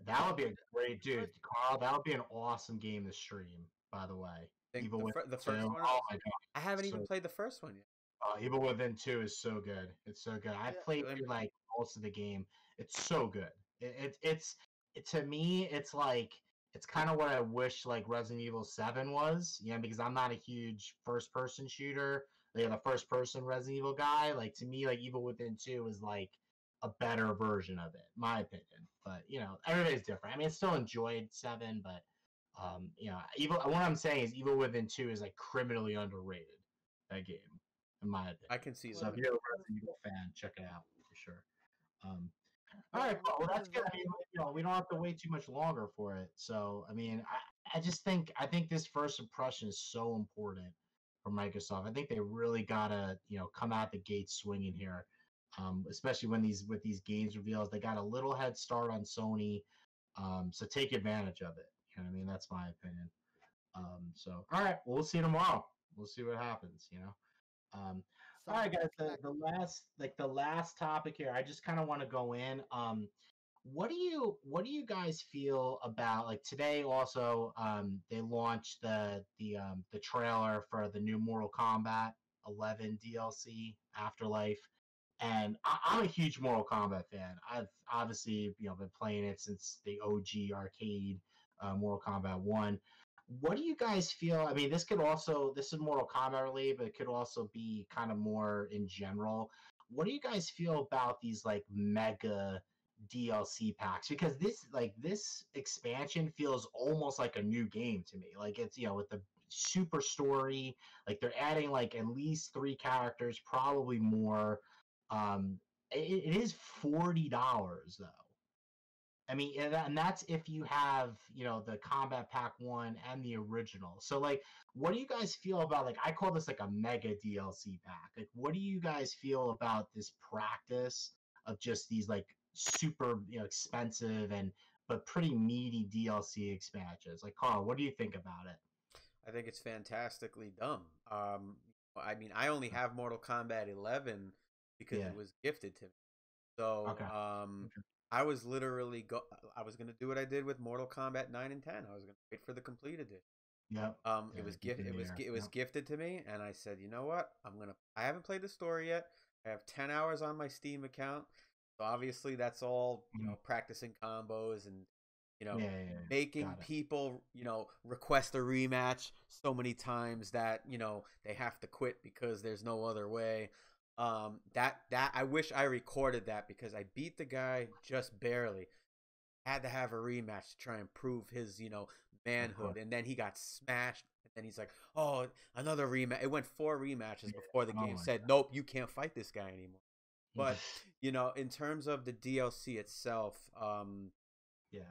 [SPEAKER 1] That would be a
[SPEAKER 2] The
[SPEAKER 1] great dude,
[SPEAKER 2] first,
[SPEAKER 1] Carl. That would be an awesome game to stream. By the way,
[SPEAKER 3] Think
[SPEAKER 1] Evil Within
[SPEAKER 3] the
[SPEAKER 1] 2.
[SPEAKER 3] first one.
[SPEAKER 1] Oh my God,
[SPEAKER 3] I haven't even
[SPEAKER 1] so
[SPEAKER 3] played the first one yet.
[SPEAKER 1] Evil Within 2 is so good. It's so good. I
[SPEAKER 2] yeah,
[SPEAKER 1] played
[SPEAKER 3] Really?
[SPEAKER 1] through like most of the game. It's so good. To me, it's like it's kind of what I wish like Resident Evil 7 was. Because I'm not a huge first person shooter. The first person Resident Evil guy. Like to me, like Evil Within 2 is like a better version of it, my opinion. But everybody's different. I mean, I still enjoyed 7, but Evil. What I'm saying is Evil Within 2 is like criminally underrated. That game, in my opinion.
[SPEAKER 3] I can see
[SPEAKER 1] So
[SPEAKER 3] that.
[SPEAKER 1] if you're a Resident Evil fan, check it out for sure. Um, all right,
[SPEAKER 2] well,
[SPEAKER 1] well
[SPEAKER 2] Resident
[SPEAKER 1] that's good.
[SPEAKER 2] Evil.
[SPEAKER 1] I mean, we don't have to wait too much longer for it. So I mean, I think this first impression is so important for Microsoft. I think they really gotta come out the gate swinging here, especially with these games reveals. They got a little head start on Sony, so take advantage of it. You know what I mean? That's my opinion. So all right, we'll see tomorrow. We'll see what happens. Um, all
[SPEAKER 2] Sounds
[SPEAKER 1] right, guys. The
[SPEAKER 2] exactly.
[SPEAKER 1] last topic here. I just kind of want to go in. What do you guys feel about like today? Also, they launched the trailer for the new Mortal Kombat 11 DLC Afterlife, and I'm a huge Mortal Kombat fan. I've obviously been playing it since the OG arcade Mortal Kombat 1. What do you guys feel? I mean, this is Mortal Kombat related, but it could also be kind of more in general. What do you guys feel about these like mega DLC packs? Because this expansion feels almost like a new game to me. Like it's with the super story, like they're adding like at least 3 characters, probably more. It is $40 though. I mean, and that's if you have, the Combat Pack 1 and the original. So, like, what do you guys feel about, like, I call this like a mega DLC pack. Like, what do you guys feel about this practice of just these, like, super, expensive but pretty meaty DLC expansions? Like, Carl, what do you think about it?
[SPEAKER 3] I think it's fantastically dumb. I mean, I only have Mortal Kombat 11 because
[SPEAKER 1] Yeah.
[SPEAKER 3] it was gifted to me. So,
[SPEAKER 1] Okay. Okay.
[SPEAKER 3] I was literally I was gonna do what I did with Mortal Kombat 9 and 10. I was gonna wait for the complete edition.
[SPEAKER 1] Yep.
[SPEAKER 3] It was
[SPEAKER 1] Yep.
[SPEAKER 3] gifted to me, and I said, you know what? I haven't played the story yet. I have 10 hours on my Steam account, so obviously that's all practicing combos and
[SPEAKER 1] Yeah.
[SPEAKER 3] making people request a rematch so many times that they have to quit because there's no other way. That I wish I recorded that because I beat the guy just barely. Had to have a rematch to try and prove his manhood, and then he got smashed, and then he's like, oh, another rematch. It went 4 rematches before the game said, nope, you can't fight this guy anymore. But in terms of the DLC itself,
[SPEAKER 1] yeah,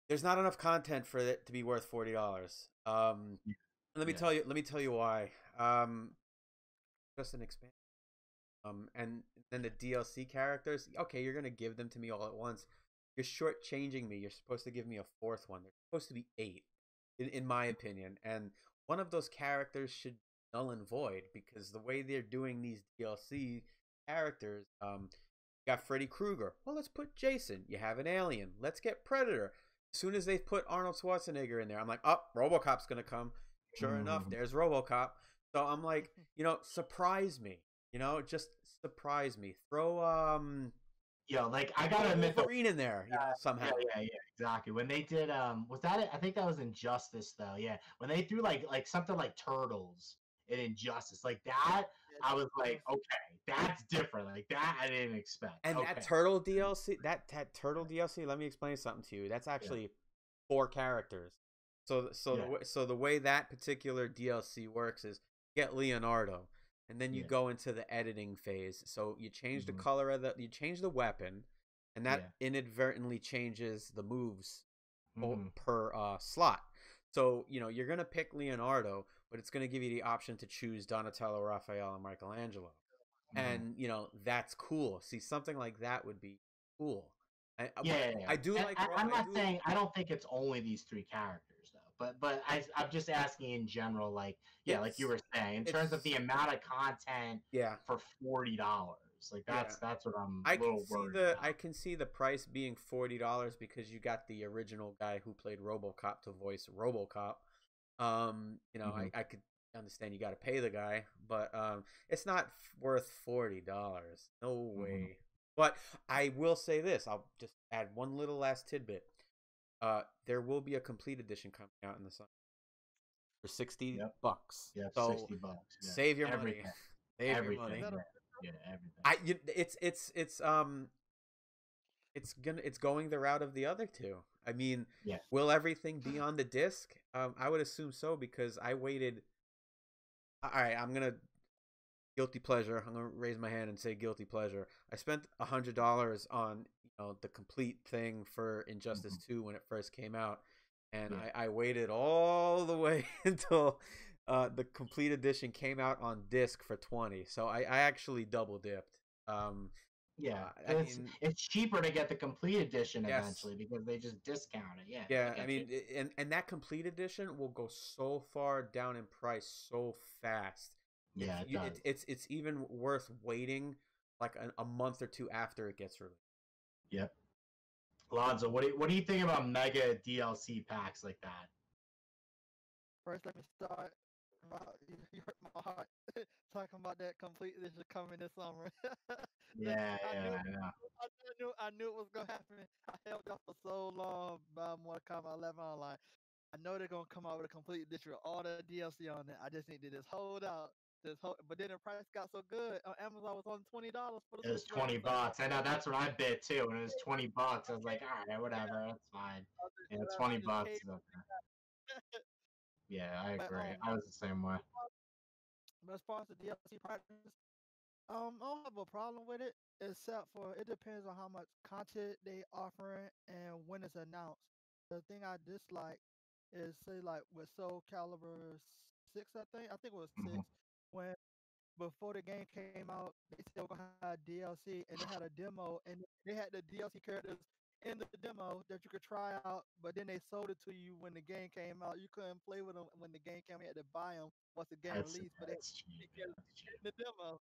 [SPEAKER 3] there's not enough content for it to be worth $40. Let me tell you why. Just an expansion. And then the DLC characters. Okay, you're gonna give them to me all at once. You're shortchanging me. You're supposed to give me a fourth one. There's supposed to be 8, in my opinion. And one of those characters should be null and void because the way they're doing these DLC characters, you got Freddy Krueger. Well, let's put Jason. You have an alien. Let's get Predator. As soon as they put Arnold Schwarzenegger in there, I'm like, oh, RoboCop's gonna come. Sure enough, there's RoboCop. So I'm like, surprise me. Just surprise me. Throw
[SPEAKER 1] like I gotta admit,
[SPEAKER 3] Wolverine in there, somehow.
[SPEAKER 1] Yeah, exactly. When they did, was that it? I think that was Injustice, though. Yeah, when they threw like something like Turtles in Injustice, like that, I was like, okay, that's different. Like that, I didn't expect.
[SPEAKER 3] And that Turtle DLC, that Turtle DLC, let me explain something to you. That's actually 4 characters. So the way that particular DLC works is you get Leonardo. And then you go into the editing phase. So you change the color of you change the weapon, and that inadvertently changes the moves per slot. So you're gonna pick Leonardo, but it's gonna give you the option to choose Donatello, Raphael, and Michelangelo, and that's cool. See, something like that would be cool. I do like.
[SPEAKER 1] I'm not saying I don't think it's only these 3 characters. But I'm just asking in general, like like you were saying, in terms of the amount of content for $40, like that's what I'm a little worried about.
[SPEAKER 3] I can see the price being $40 because you got the original guy who played RoboCop to voice RoboCop. I could understand you got to pay the guy, but it's not worth $40. No way. But I will say this: I'll just add one little last tidbit. There will be a complete edition coming out in the summer for $60.
[SPEAKER 1] Yeah,
[SPEAKER 3] so
[SPEAKER 1] $60. Yeah.
[SPEAKER 3] Save your money. Save your money.
[SPEAKER 1] Yeah, everything.
[SPEAKER 3] It's going the route of the other 2. I mean, will everything be on the disc? I would assume so because I waited. All right, I'm gonna guilty pleasure. I'm gonna raise my hand and say guilty pleasure. I spent $100 on the complete thing for Injustice 2 when it first came out, and I waited all the way until the complete edition came out on disc for $20. So I actually double dipped.
[SPEAKER 1] It's cheaper to get the complete edition eventually because they just discount it.
[SPEAKER 3] I mean, and that complete edition will go so far down in price so fast.
[SPEAKER 1] Yeah,
[SPEAKER 3] it's even worth waiting like a month or 2 after it gets released.
[SPEAKER 1] Yep. Lonzo, what do you think about mega DLC packs like that?
[SPEAKER 2] First, let me start. You hurt my heart talking about that complete edition coming this summer. I knew it was gonna happen. I held up for so long by Mortal Kombat 11 Online. I know they're gonna come out with a complete edition with all the DLC on it. I just need to just hold out. But then the price got so good on Amazon was only $20 for the.
[SPEAKER 1] It was $20. I know that's what I bid too. When it was $20, I was like, all right, whatever, that's fine. Yeah, $20 is okay. Yeah, I agree. I was the same way.
[SPEAKER 2] But as far as the DLC prices, I don't have a problem with it, except for it depends on how much content they offering and when it's announced. The thing I dislike is say like with Soul Calibur 6, I think it was 6. When before the game came out, they still gonna have DLC, and they had a demo, and they had the DLC characters in the demo that you could try out. But then they sold it to you when the game came out. You couldn't play with them when the game came out. You had to buy them once the game released. But they in the demo.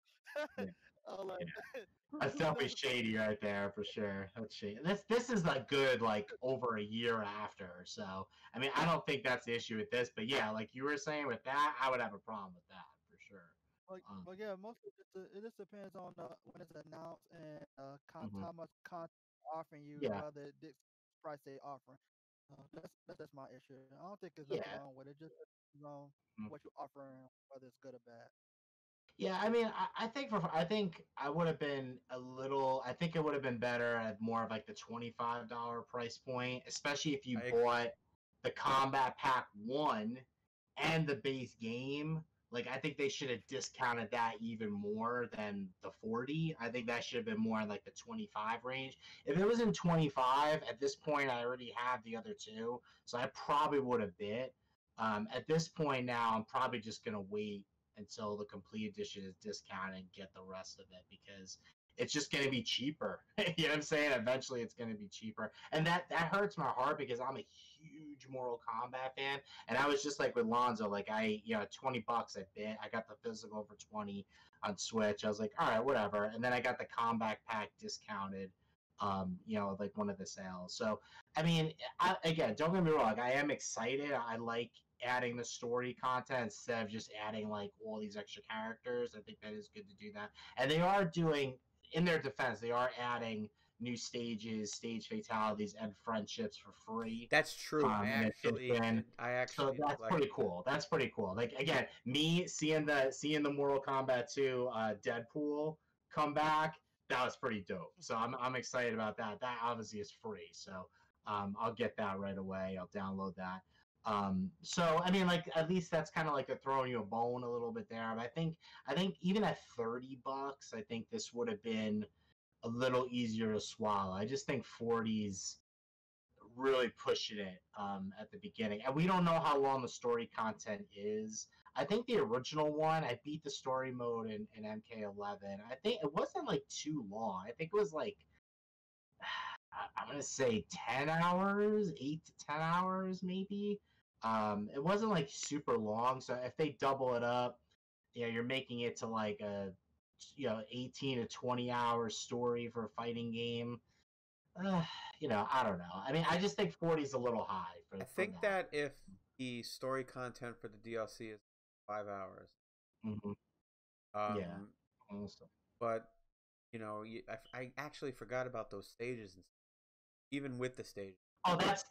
[SPEAKER 1] That's definitely shady right there for sure. That's shady. This is like good like over a year after. So I mean, I don't think that's the issue with this. But yeah, like you were saying with that, I would have a problem with that. Sure.
[SPEAKER 2] But yeah, mostly it just depends on when it's announced and how much content they're offering you, rather the price they offer. That's my issue. I don't think there's nothing wrong with it. Just what you're offering, whether it's good or bad.
[SPEAKER 1] Yeah, I mean, I think I would have been I think it would have been better at more of like the $25 price point, especially if you bought the Combat Pack 1 and the base game. Like, I think they should have discounted that even more than the 40. I think that should have been more in like the 25 range. If it was in 25, at this point, I already have the other 2, so I probably would have bid. At this point now, I'm probably just gonna wait until the complete edition is discounted and get the rest of it because it's just going to be cheaper. You know what I'm saying? Eventually it's going to be cheaper. And that hurts my heart because I'm a huge Mortal Kombat fan. And I was just like with Lonzo, like $20 I bid. I got the physical for 20 on Switch. I was like, all right, whatever. And then I got the Combat Pack discounted, like one of the sales. So, I mean, again, don't get me wrong. I am excited. I like adding the story content instead of just adding like all these extra characters. I think that is good to do that. And they are doing, in their defense, they are adding new stages, stage fatalities, and friendships for free.
[SPEAKER 3] That's true. I actually
[SPEAKER 1] so that's pretty cool. That's pretty cool. Like again, me seeing the Mortal Kombat 2 Deadpool come back, that was pretty dope. So I'm excited about that. That obviously is free, so I'll get that right away. I'll download that. So I mean, like at least that's kind of like a throwing you a bone a little bit there. But I think even at $30, I think this would have been a little easier to swallow. I just think 40's really pushing it at the beginning, and we don't know how long the story content is. I think the original one, I beat the story mode in MK11. I think it wasn't like too long. I think it was like I'm gonna say 10 hours, 8 to 10 hours maybe. It wasn't like super long, so if they double it up, you're making it to like a 18 to 20 hour story for a fighting game. I don't know. I mean, I just think 40 is a little high for.
[SPEAKER 3] I think that if the story content for the DLC is 5 hours,
[SPEAKER 1] yeah,
[SPEAKER 3] awesome. But I actually forgot about those stages, and even with the stages.
[SPEAKER 1] Oh, that's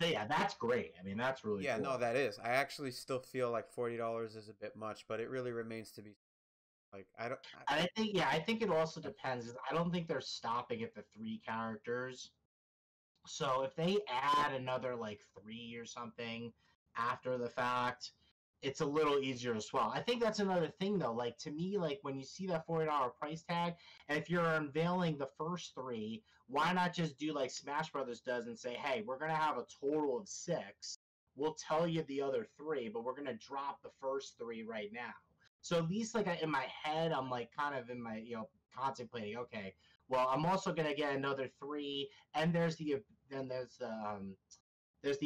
[SPEAKER 1] great. I mean, that's really cool.
[SPEAKER 3] No, that is. I actually still feel like $40 is a bit much, but it really remains to be. Like
[SPEAKER 1] I think it also depends. I don't think they're stopping at the 3 characters. So if they add another like 3 or something after the fact, it's a little easier to swallow. I think that's another thing though. Like to me, like when you see that $40 price tag, and if you're unveiling the first 3, why not just do like Smash Brothers does and say, hey, we're gonna have a total of 6. We'll tell you the other 3, but we're gonna drop the first 3 right now. So at least like in my head, I'm like kind of in my contemplating. Okay, well I'm also gonna get another 3, and there's the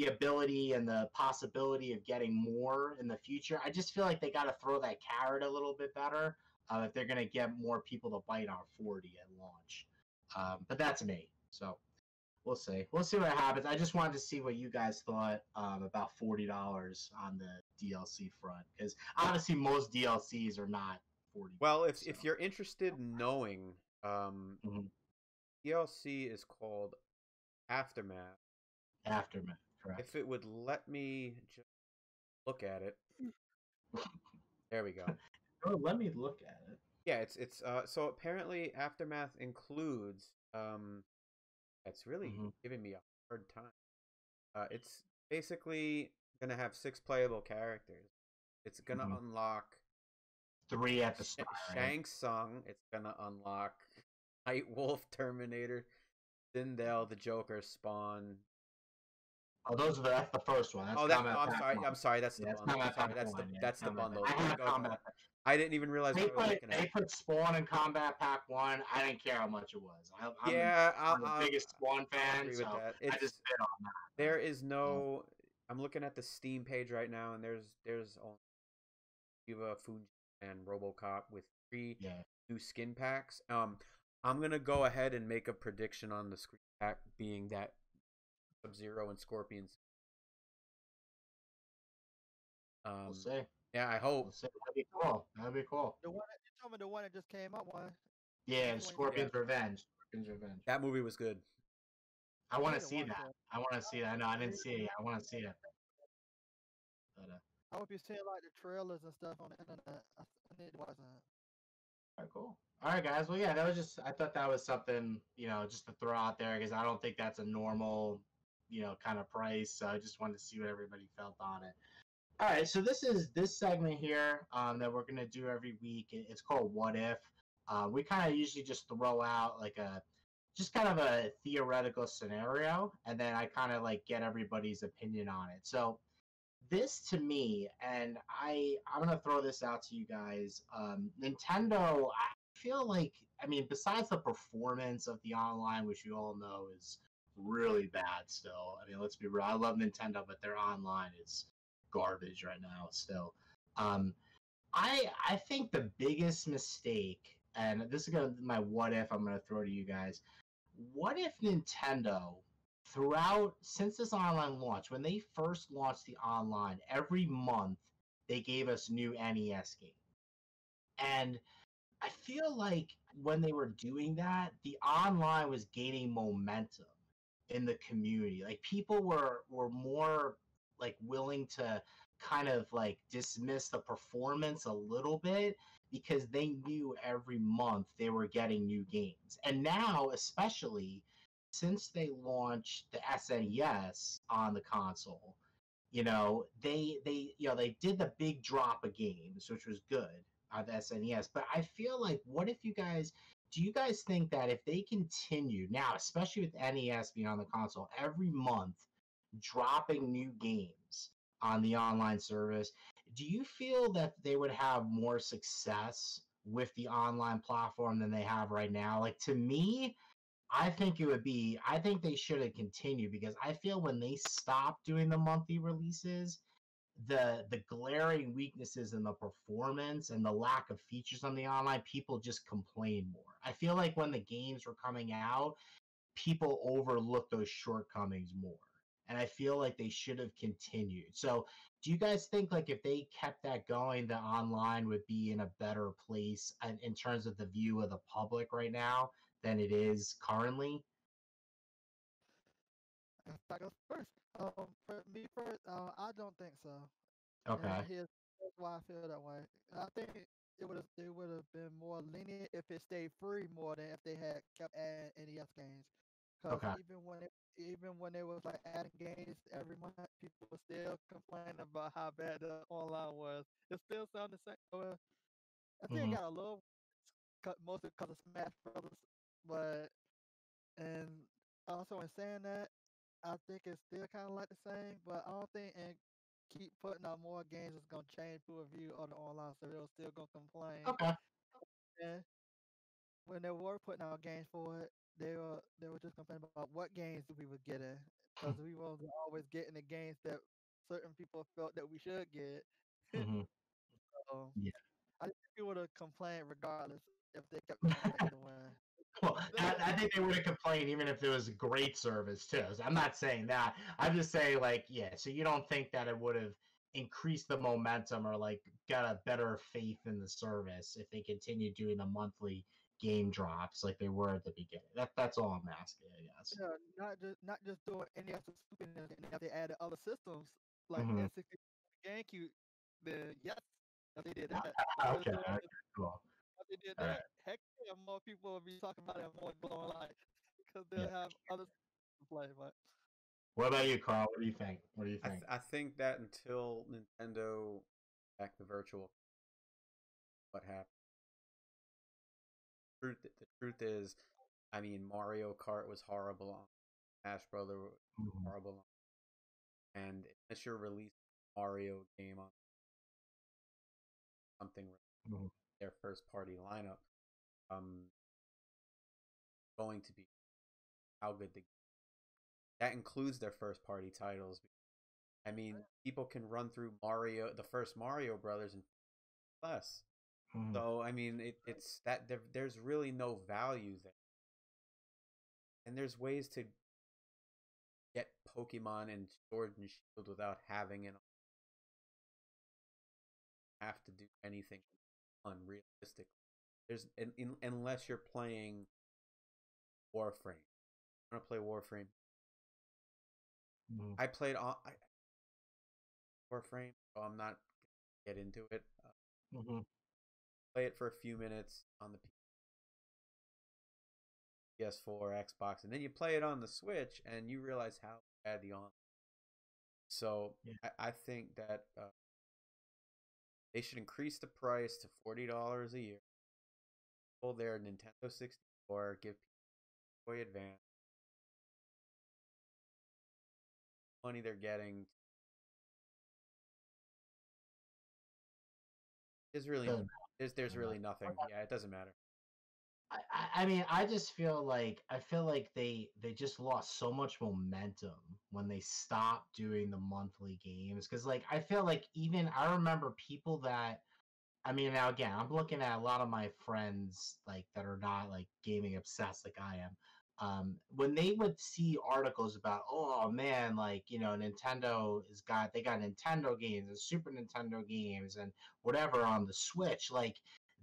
[SPEAKER 1] ability and the possibility of getting more in the future. I just feel like they got to throw that carrot a little bit better if they're gonna get more people to bite on 40 at launch. But that's me. So we'll see. We'll see what happens. I just wanted to see what you guys thought about $40 on the DLC front, because obviously most DLCs are not 40.
[SPEAKER 3] Well, if you're interested in knowing, DLC is called Aftermath.
[SPEAKER 1] Aftermath, correct.
[SPEAKER 3] If it would let me just look at it. There we go.
[SPEAKER 1] Oh, let me look at it.
[SPEAKER 3] Yeah, it's so apparently Aftermath includes it's really giving me a hard time. It's basically gonna have 6 playable characters. It's gonna unlock
[SPEAKER 1] 3 at the start.
[SPEAKER 3] Shang Tsung. It's gonna unlock Nightwolf, Terminator, Sindel, the Joker, Spawn.
[SPEAKER 1] Oh, that's the first one.
[SPEAKER 3] I'm sorry. That's the bundle. That's the bundle. I didn't even realize
[SPEAKER 1] they put Spawn in Combat Pack 1. I didn't care how much it was. I'm the biggest Spawn fan, so I just bid on that.
[SPEAKER 3] There is no. I'm looking at the Steam page right now, and there's only Eva, Fuji, and RoboCop with 3 new skin packs. I'm gonna go ahead and make a prediction on the skin pack being that Sub-Zero and Scorpions.
[SPEAKER 1] We'll see.
[SPEAKER 3] Yeah, I hope.
[SPEAKER 1] We'll see. That'd be cool.
[SPEAKER 2] The one you told me, the one that just came out, one.
[SPEAKER 1] Yeah, Scorpion's Revenge.
[SPEAKER 3] That movie was good.
[SPEAKER 1] I want to see that. No, I didn't see it. I want to see it. But,
[SPEAKER 2] I hope you see like the trailers and stuff on the internet. I need to watch that.
[SPEAKER 1] All right, cool. All right, guys. Well, yeah, I thought that was something, just to throw out there, because I don't think that's a normal, kind of price. So I just wanted to see what everybody felt on it. All right, so this segment here that we're going to do every week. It's called What If. We kind of usually just throw out like just kind of a theoretical scenario, and then I kind of like get everybody's opinion on it. So this to me, and I'm gonna throw this out to you guys. Nintendo, I feel like, I mean, besides the performance of the online, which you all know is really bad still. I mean, let's be real. I love Nintendo, but their online is garbage right now still. Um, I think the biggest mistake, and this is gonna be my what if I'm gonna throw to you guys. What if Nintendo, throughout since this online launch, when they first launched the online, every month they gave us new NES games, and I feel like when they were doing that, the online was gaining momentum in the community. Like people were more like willing to kind of like dismiss the performance a little bit because they knew every month they were getting new games. And now, especially since they launched the SNES on the console, they did the big drop of games, which was good on the SNES. But I feel like, what if do you guys think that if they continue now, especially with NES being on the console, every month dropping new games on the online service, do you feel that they would have more success with the online platform than they have right now? Like, to me, I think they should have continued, because I feel when they stopped doing the monthly releases, the glaring weaknesses in the performance and the lack of features on the online, people just complain more. I feel like when the games were coming out, people overlooked those shortcomings more. And I feel like they should have continued. So, do you guys think, like, if they kept that going, the online would be in a better place in terms of the view of the public right now than it is currently?
[SPEAKER 2] If I go first, for me first, I don't think so. And
[SPEAKER 1] Okay.
[SPEAKER 2] here's why I feel that way. I think they would have been more lenient if it stayed free more than if they had kept adding NES games. Because
[SPEAKER 1] Okay.
[SPEAKER 2] even when they was like adding games every month, people were still complaining about how bad the online was. It still sounded the same. Well, I think it
[SPEAKER 1] Hmm.
[SPEAKER 2] got a little mostly because of Smash Brothers, but and also in saying that, I think it's still kind of like the same, but I don't think and keep putting out more games is gonna change people's view of the online, so they're still gonna complain.
[SPEAKER 1] Okay.
[SPEAKER 2] And when they were putting out games for it, they were just complaining about what games we were getting, because we were always getting the games that certain people felt that we should get.
[SPEAKER 1] Hmm.
[SPEAKER 2] So
[SPEAKER 1] Yeah.
[SPEAKER 2] I think people would have complained regardless if they kept doing that either way.
[SPEAKER 1] Well, I think they would have complained even if there was a great service too. So I'm not saying that. I'm just saying, like, yeah. So you don't think that it would have increased the momentum or like got a better faith in the service if they continued doing the monthly game drops like they were at the beginning? That's all I'm asking, I guess.
[SPEAKER 2] Yeah, not just doing NES or Super NES, and if they added other systems like
[SPEAKER 1] Hmm.
[SPEAKER 2] N64, GameCube, then yes, if they did that. If they was
[SPEAKER 1] Okay.
[SPEAKER 2] doing
[SPEAKER 1] Okay.
[SPEAKER 2] it,
[SPEAKER 1] Cool.
[SPEAKER 2] if they did
[SPEAKER 1] All right.
[SPEAKER 2] that, heck yeah, more people would be talking about it, and more glowing light, because
[SPEAKER 1] Yeah.
[SPEAKER 2] they'll have other systems to play. But
[SPEAKER 1] What about you, Carl? What do you think? What do you think?
[SPEAKER 3] I think that until Nintendo back the virtual, what happened? The truth is, I mean, Mario Kart was horrible on Smash Brother was
[SPEAKER 1] Hmm.
[SPEAKER 3] horrible on, and unless you're releasing a Mario game on something
[SPEAKER 1] Hmm.
[SPEAKER 3] their first party lineup, um, going to be how good the that includes their first party titles. I mean, people can run through the first Mario Brothers, in less.
[SPEAKER 1] Hmm.
[SPEAKER 3] So I mean, it's that there's really no value there, and there's ways to get Pokemon and Sword and Shield without having it have to do anything unrealistic. Unless you're playing Warframe. I want to play Warframe.
[SPEAKER 1] Hmm.
[SPEAKER 3] I played on Warframe, so I'm not gonna get into it.
[SPEAKER 1] Hmm.
[SPEAKER 3] Play it for a few minutes on the PS4, Xbox, and then you play it on the Switch, and you realize how bad the on. So
[SPEAKER 1] Yeah.
[SPEAKER 3] I think that they should increase the price to $40 a year. Pull their Nintendo 64, give people Advance money they're getting There's really really nothing. Yeah, it doesn't matter.
[SPEAKER 1] I mean, I just feel like they just lost so much momentum when they stopped doing the monthly games because like I feel like even I remember people that I mean now again I'm looking at a lot of my friends like that are not like gaming obsessed like I am. When they would see articles about oh man like you know they got Nintendo games and Super Nintendo games and whatever on the Switch like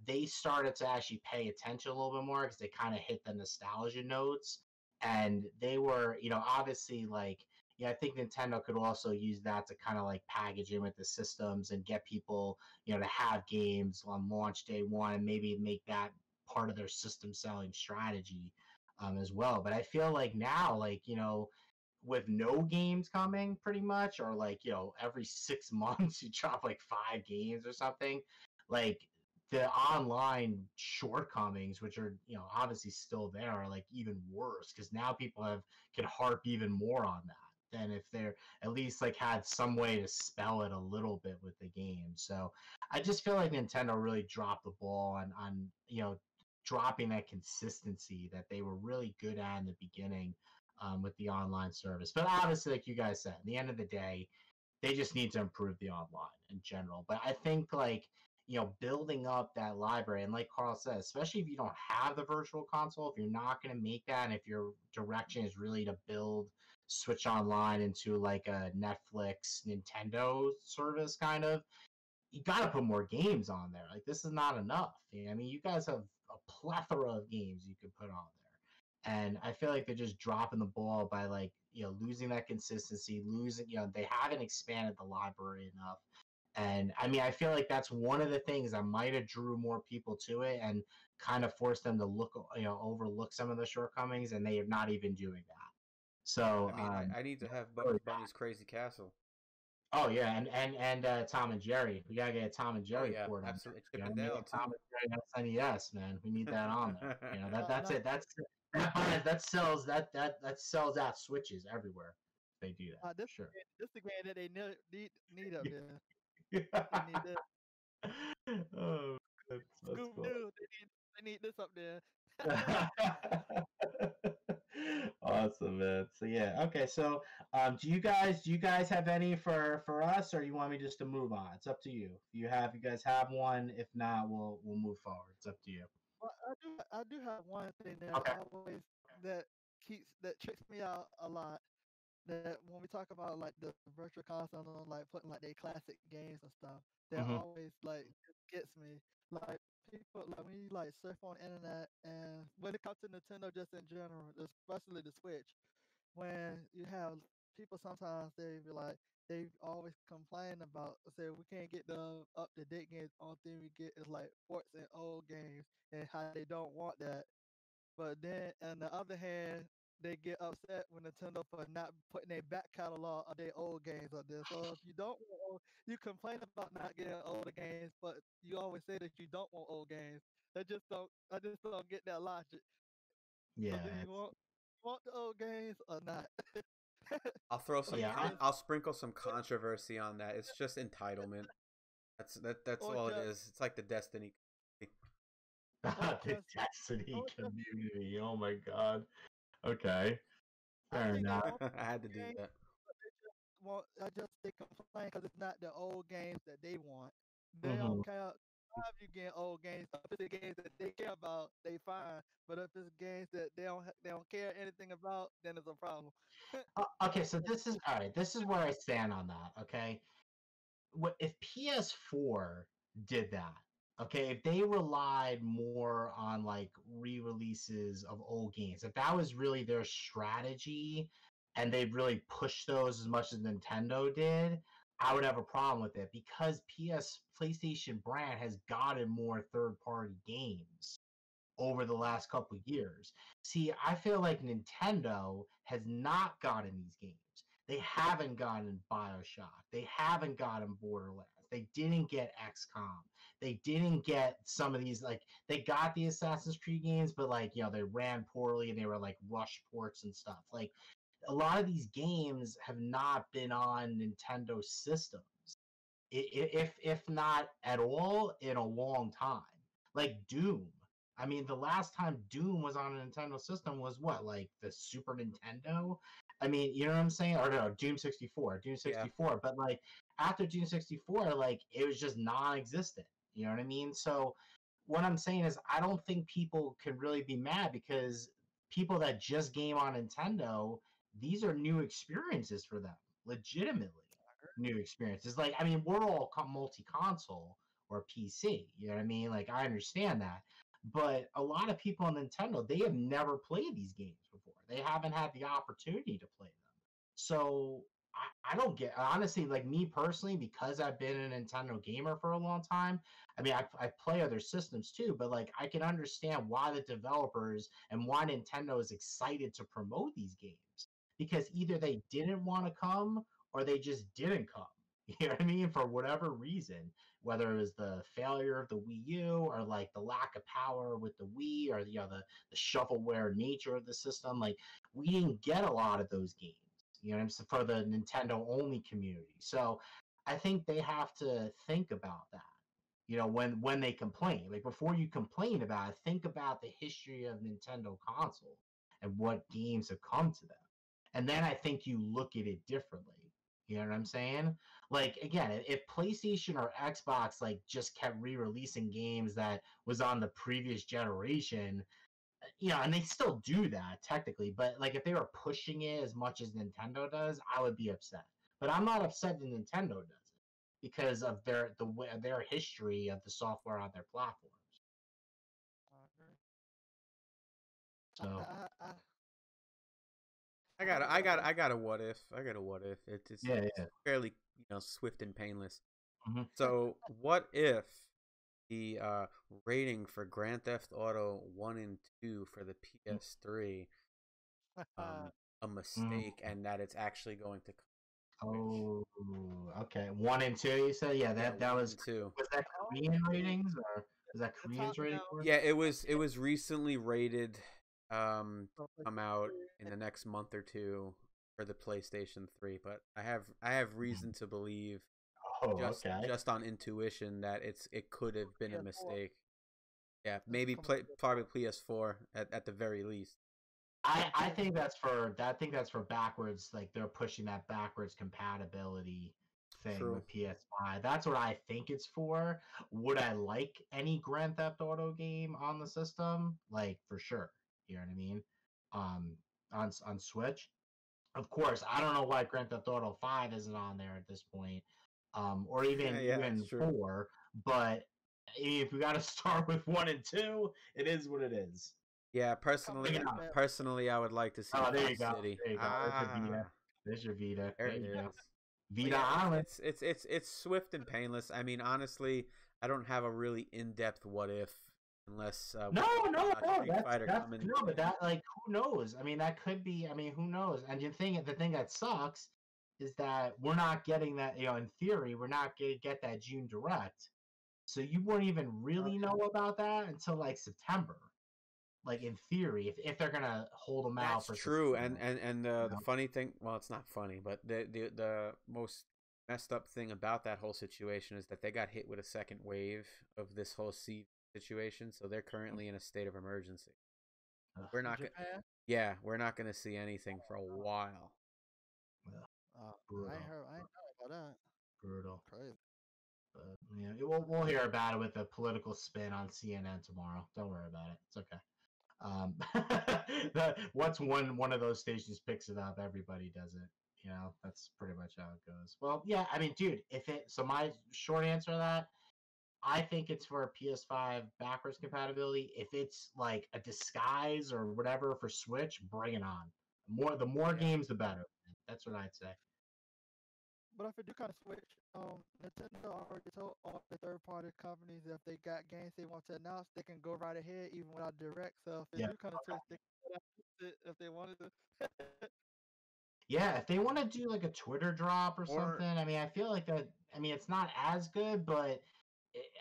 [SPEAKER 1] they started to actually pay attention a little bit more because they kind of hit the nostalgia notes and they were you know obviously like yeah I think Nintendo could also use that to kind of like package in with the systems and get people you know to have games on launch day one and maybe make that part of their system selling strategy as well but I feel like now like you know with no games coming pretty much or like you know every 6 months you drop like 5 games or something like the online shortcomings which are you know obviously still there are like even worse because now people have can harp even more on that than if they're at least like had some way to spell it a little bit with the game so I just feel like Nintendo really dropped the ball on you know dropping that consistency that they were really good at in the beginning with the online service. But obviously, like you guys said, at the end of the day, they just need to improve the online in general. But I think like you know building up that library and like Carl said, especially if you don't have the virtual console, if you're not going to make that, and if your direction is really to build Switch Online into like a Netflix Nintendo service kind of you got to put more games on there. Like this is not enough. I mean, you guys have a plethora of games you could put on there, and I feel like they're just dropping the ball by like you know losing that consistency, losing you know they haven't expanded the library enough. And I mean, I feel like that's one of the things that might have drew more people to it and kind of forced them to look, you know, overlook some of the shortcomings, and they are not even doing that. So,
[SPEAKER 3] I mean, I need to have Bunny's Crazy Castle.
[SPEAKER 1] Oh yeah, and Tom and Jerry. We gotta get a Tom and Jerry port on
[SPEAKER 3] absolutely.
[SPEAKER 1] there.
[SPEAKER 3] Chip and
[SPEAKER 1] Dale
[SPEAKER 3] Dale
[SPEAKER 1] Tom and Jerry NES, man. We need that on there. You know that's it. That sells that sells out switches everywhere. They do that. Sure.
[SPEAKER 2] This the game that they need up there. They need this.
[SPEAKER 1] Oh, that's
[SPEAKER 2] Scooby
[SPEAKER 1] cool.
[SPEAKER 2] Doo. They need this up there.
[SPEAKER 1] Awesome, man. So yeah, okay. So, do you guys have any for us, or you want me just to move on? It's up to you. If you guys have one. If not, we'll move forward. It's up to you.
[SPEAKER 2] Well, I do have one thing
[SPEAKER 1] Okay.
[SPEAKER 2] that that tricks me out a lot. That when we talk about like the virtual console and like putting like their classic games and stuff, that
[SPEAKER 1] Mm-hmm.
[SPEAKER 2] always like gets me. Like people like when you like surf on the internet and when it comes to Nintendo just in general, especially the Switch, when you have people sometimes they be like they always complain about say we can't get the up to date games. Only thing we get is like ports and old games and how they don't want that. But then on the other hand, they get upset when Nintendo for not putting their back catalog of their old games up there. So if you don't want you complain about not getting older games, but you always say that you don't want old games. I just don't get that logic. So
[SPEAKER 1] Yeah.
[SPEAKER 2] do you want the old games or not?
[SPEAKER 3] I'll throw some.
[SPEAKER 1] Yeah.
[SPEAKER 3] I'll sprinkle some controversy on that. It's just entitlement. That's all it is. It's like the Destiny.
[SPEAKER 1] The Destiny community. Oh my god. Okay. Fair enough.
[SPEAKER 3] I had to do that.
[SPEAKER 2] I just they complain because it's not the old games that they want. They don't care if you get old games. If it's the games that they care about, they fine. But if it's games that they don't care anything about, then it's a problem.
[SPEAKER 1] Okay, so this is all right. This is where I stand on that. Okay, if PS4 did that? Okay, if they relied more on like re-releases of old games, if that was really their strategy, and they really pushed those as much as Nintendo did, I would have a problem with it because PlayStation brand has gotten more third-party games over the last couple of years. See, I feel like Nintendo has not gotten these games. They haven't gotten BioShock. They haven't gotten Borderlands. They didn't get XCOM. They didn't get some of these, like, they got the Assassin's Creed games, but, like, you know, they ran poorly and they were, like, rush ports and stuff. Like, a lot of these games have not been on Nintendo systems. if not at all, in a long time. Like Doom. I mean, the last time Doom was on a Nintendo system was what, like the Super Nintendo? I mean, you know what I'm saying? Or no, Doom 64, Doom 64. Yeah. But like after Doom 64, like it was just non-existent. You know what I mean? So what I'm saying is, I don't think people can really be mad because people that just game on Nintendo, these are new experiences for them, legitimately new experiences. Like, I mean, we're all multi-console or PC. You know what I mean? Like, I understand that. But a lot of people on Nintendo, they have never played these games before. They haven't had the opportunity to play them. So I don't get, honestly, like me personally, because I've been a Nintendo gamer for a long time. I mean, I play other systems too, but like I can understand why the developers and why Nintendo is excited to promote these games, because either they didn't want to come or they just didn't come. You know what I mean? For whatever reason, whether it was the failure of the Wii U or like the lack of power with the Wii, or the shovelware nature of the system, like we didn't get a lot of those games. You know what I'm saying? For the Nintendo only community. So I think they have to think about that. You know, when they complain, like before you complain about it, think about the history of Nintendo console and what games have come to them. And then I think you look at it differently. You know what I'm saying? Like again, if PlayStation or Xbox like just kept re-releasing games that was on the previous generation, you know, and they still do that technically, but like if they were pushing it as much as Nintendo does, I would be upset. But I'm not upset that Nintendo does it because of their history of the software on their platforms. So
[SPEAKER 3] I got a what if. I got a what if. It's fairly swift and painless.
[SPEAKER 1] Mm-hmm.
[SPEAKER 3] So what if the rating for Grand Theft Auto 1 and 2 for the PS3 a mistake, and that it's actually going to come?
[SPEAKER 1] Oh, okay. 1 and 2, you said? Yeah, that was
[SPEAKER 3] 2.
[SPEAKER 1] Was that Korean ratings, or was that Korean's rating?
[SPEAKER 3] Yeah, it was recently rated. Come out in the next month or two for the PlayStation 3, but I have reason to believe, just on intuition, that it could have been a mistake. Yeah, maybe probably PS4 at the very least.
[SPEAKER 1] I think that's for backwards, like they're pushing that backwards compatibility thing with PS5. That's what I think it's for. Would I like any Grand Theft Auto game on the system? Like for sure. You know what I mean? On Switch. Of course, I don't know why Grand Theft Auto 5 isn't on there at this point. Or even 4, but if we got to start with 1 and 2, it is what it is.
[SPEAKER 3] Yeah, personally, I would like to see.
[SPEAKER 1] Oh, there you go. City. There you go. There's your Vita.
[SPEAKER 3] There it is.
[SPEAKER 1] Vita Island.
[SPEAKER 3] It's swift and painless. I mean, honestly, I don't have a really in-depth what if, unless
[SPEAKER 1] no, but that, like, who knows? I mean, that could be. I mean, who knows? And the thing that sucks is that we're not getting that. You know, in theory, we're not going to get that June Direct, so you won't even really know about that until like September. Like in theory, if they're gonna hold them out.
[SPEAKER 3] That's true, and the funny thing, well, it's not funny, but the most messed up thing about that whole situation is that they got hit with a second wave of this whole situation, so they're currently in a state of emergency. We're not gonna see anything for a while.
[SPEAKER 2] I ain't heard about that.
[SPEAKER 1] Brutal.
[SPEAKER 2] Crazy.
[SPEAKER 1] But yeah, we'll hear about it with the political spin on CNN tomorrow. Don't worry about it. It's okay. Once one of those stations picks it up, everybody does it. You know, that's pretty much how it goes. Well, yeah, I mean, dude, so my short answer to that, I think it's for PS5 backwards compatibility. If it's like a disguise or whatever for Switch, bring it on. The more games, the better. That's what I'd say.
[SPEAKER 2] But if it do kind of switch, Nintendo already told all the third-party companies that if they got games they want to announce, they can go right ahead even without direct. So if they do kind of switch, they can announce it if they wanted to.
[SPEAKER 1] Yeah, if they want to do like a Twitter drop or something, I mean, I feel like that. I mean, it's not as good, but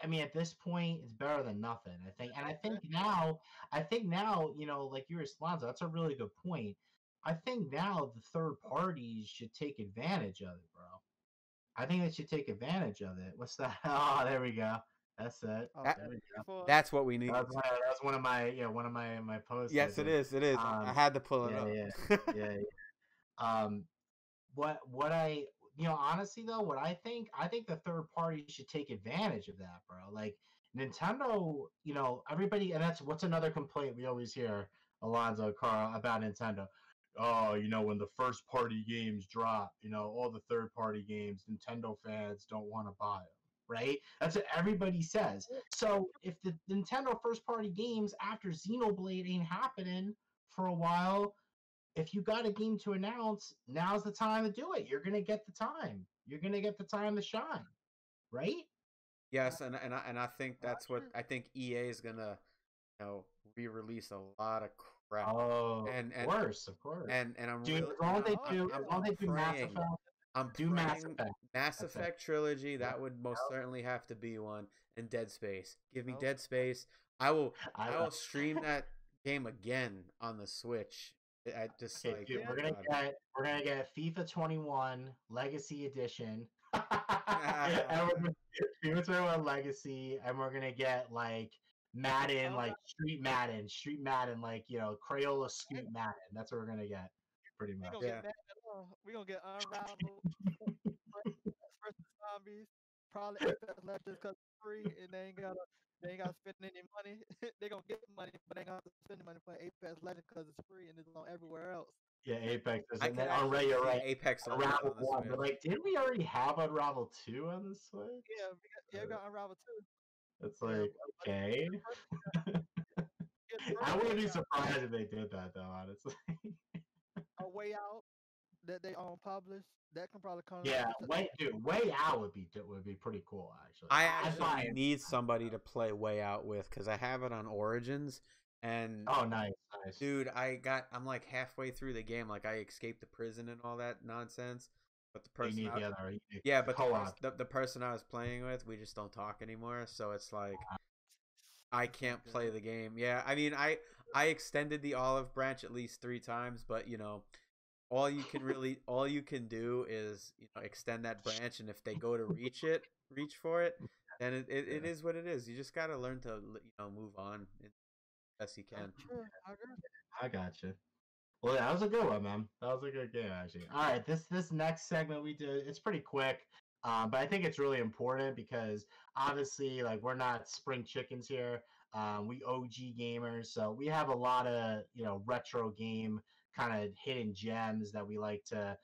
[SPEAKER 1] I mean, at this point, it's better than nothing. I think, and I think now, you know, like you were Slonzo, that's a really good point. I think now the third parties should take advantage of it, bro. I think they should take advantage of it. What's that? Oh, there we go. That's it.
[SPEAKER 3] That's what we need.
[SPEAKER 1] That's one of my my posts.
[SPEAKER 3] Yes, it is. It is. I had to pull it
[SPEAKER 1] up. Yeah. What I honestly though, what I think the third party should take advantage of that, bro. Like Nintendo, everybody, and that's what's another complaint we always hear, Alonzo, Carl, about Nintendo. Oh, when the first party games drop, all the third party games, Nintendo fans don't want to buy them, right? That's what everybody says. So if the Nintendo first party games after Xenoblade ain't happening for a while, if you got a game to announce, now's the time to do it. You're gonna get the time. You're gonna get the time to shine, right?
[SPEAKER 3] Yes, and I think that's what I think EA is gonna, re-release a lot of crap.
[SPEAKER 1] Oh, and of course.
[SPEAKER 3] And I'm
[SPEAKER 1] dude,
[SPEAKER 3] really,
[SPEAKER 1] all they do Mass Effect.
[SPEAKER 3] I'm praying Mass Effect trilogy. That would most certainly have to be one. And Dead Space. Give me Dead Space. I will stream that game again on the Switch. I just
[SPEAKER 1] dude, we're gonna get FIFA 21 Legacy Edition. And FIFA 21 Legacy, and we're gonna get like Madden, like Street Madden, like Crayola Scoot Madden. That's what we're gonna get, pretty much.
[SPEAKER 2] We're gonna get Unraveled versus Zombies, probably Apex Legends because it's free and they ain't gotta spend any money. They gonna get money, but they ain't gonna spend money for Apex Legends because it's free and it's on everywhere else.
[SPEAKER 1] Yeah, Apex. And then you're right.
[SPEAKER 3] Apex
[SPEAKER 1] Unravel 1. But like, didn't we already have Unravel 2 on the Switch?
[SPEAKER 2] Yeah, we got Unravel 2.
[SPEAKER 1] It's like, okay. I wouldn't be surprised if they did that, though, honestly.
[SPEAKER 2] A Way Out that they published, that can probably come.
[SPEAKER 1] Yeah, Way Out would be pretty cool, actually.
[SPEAKER 3] I actually need somebody to play Way Out with because I have it on Origins. And
[SPEAKER 1] oh, nice.
[SPEAKER 3] Dude, I'm like halfway through the game. Like I escaped the prison and all that nonsense. But the person, the person I was playing with, we just don't talk anymore. So it's like I can't play the game. Yeah, I mean, I extended the olive branch at least 3 times, but all you can do is extend that branch, and if they go to reach for it, then it is what it is. You just gotta learn to move on. Yes, you can.
[SPEAKER 1] I got you. Well, that was a good one, man. That was a good game, actually. All right, this next segment we did, it's pretty quick, but I think it's really important because obviously, like, we're not spring chickens here. We OG gamers, so we have a lot of retro game kind of hidden gems that we like to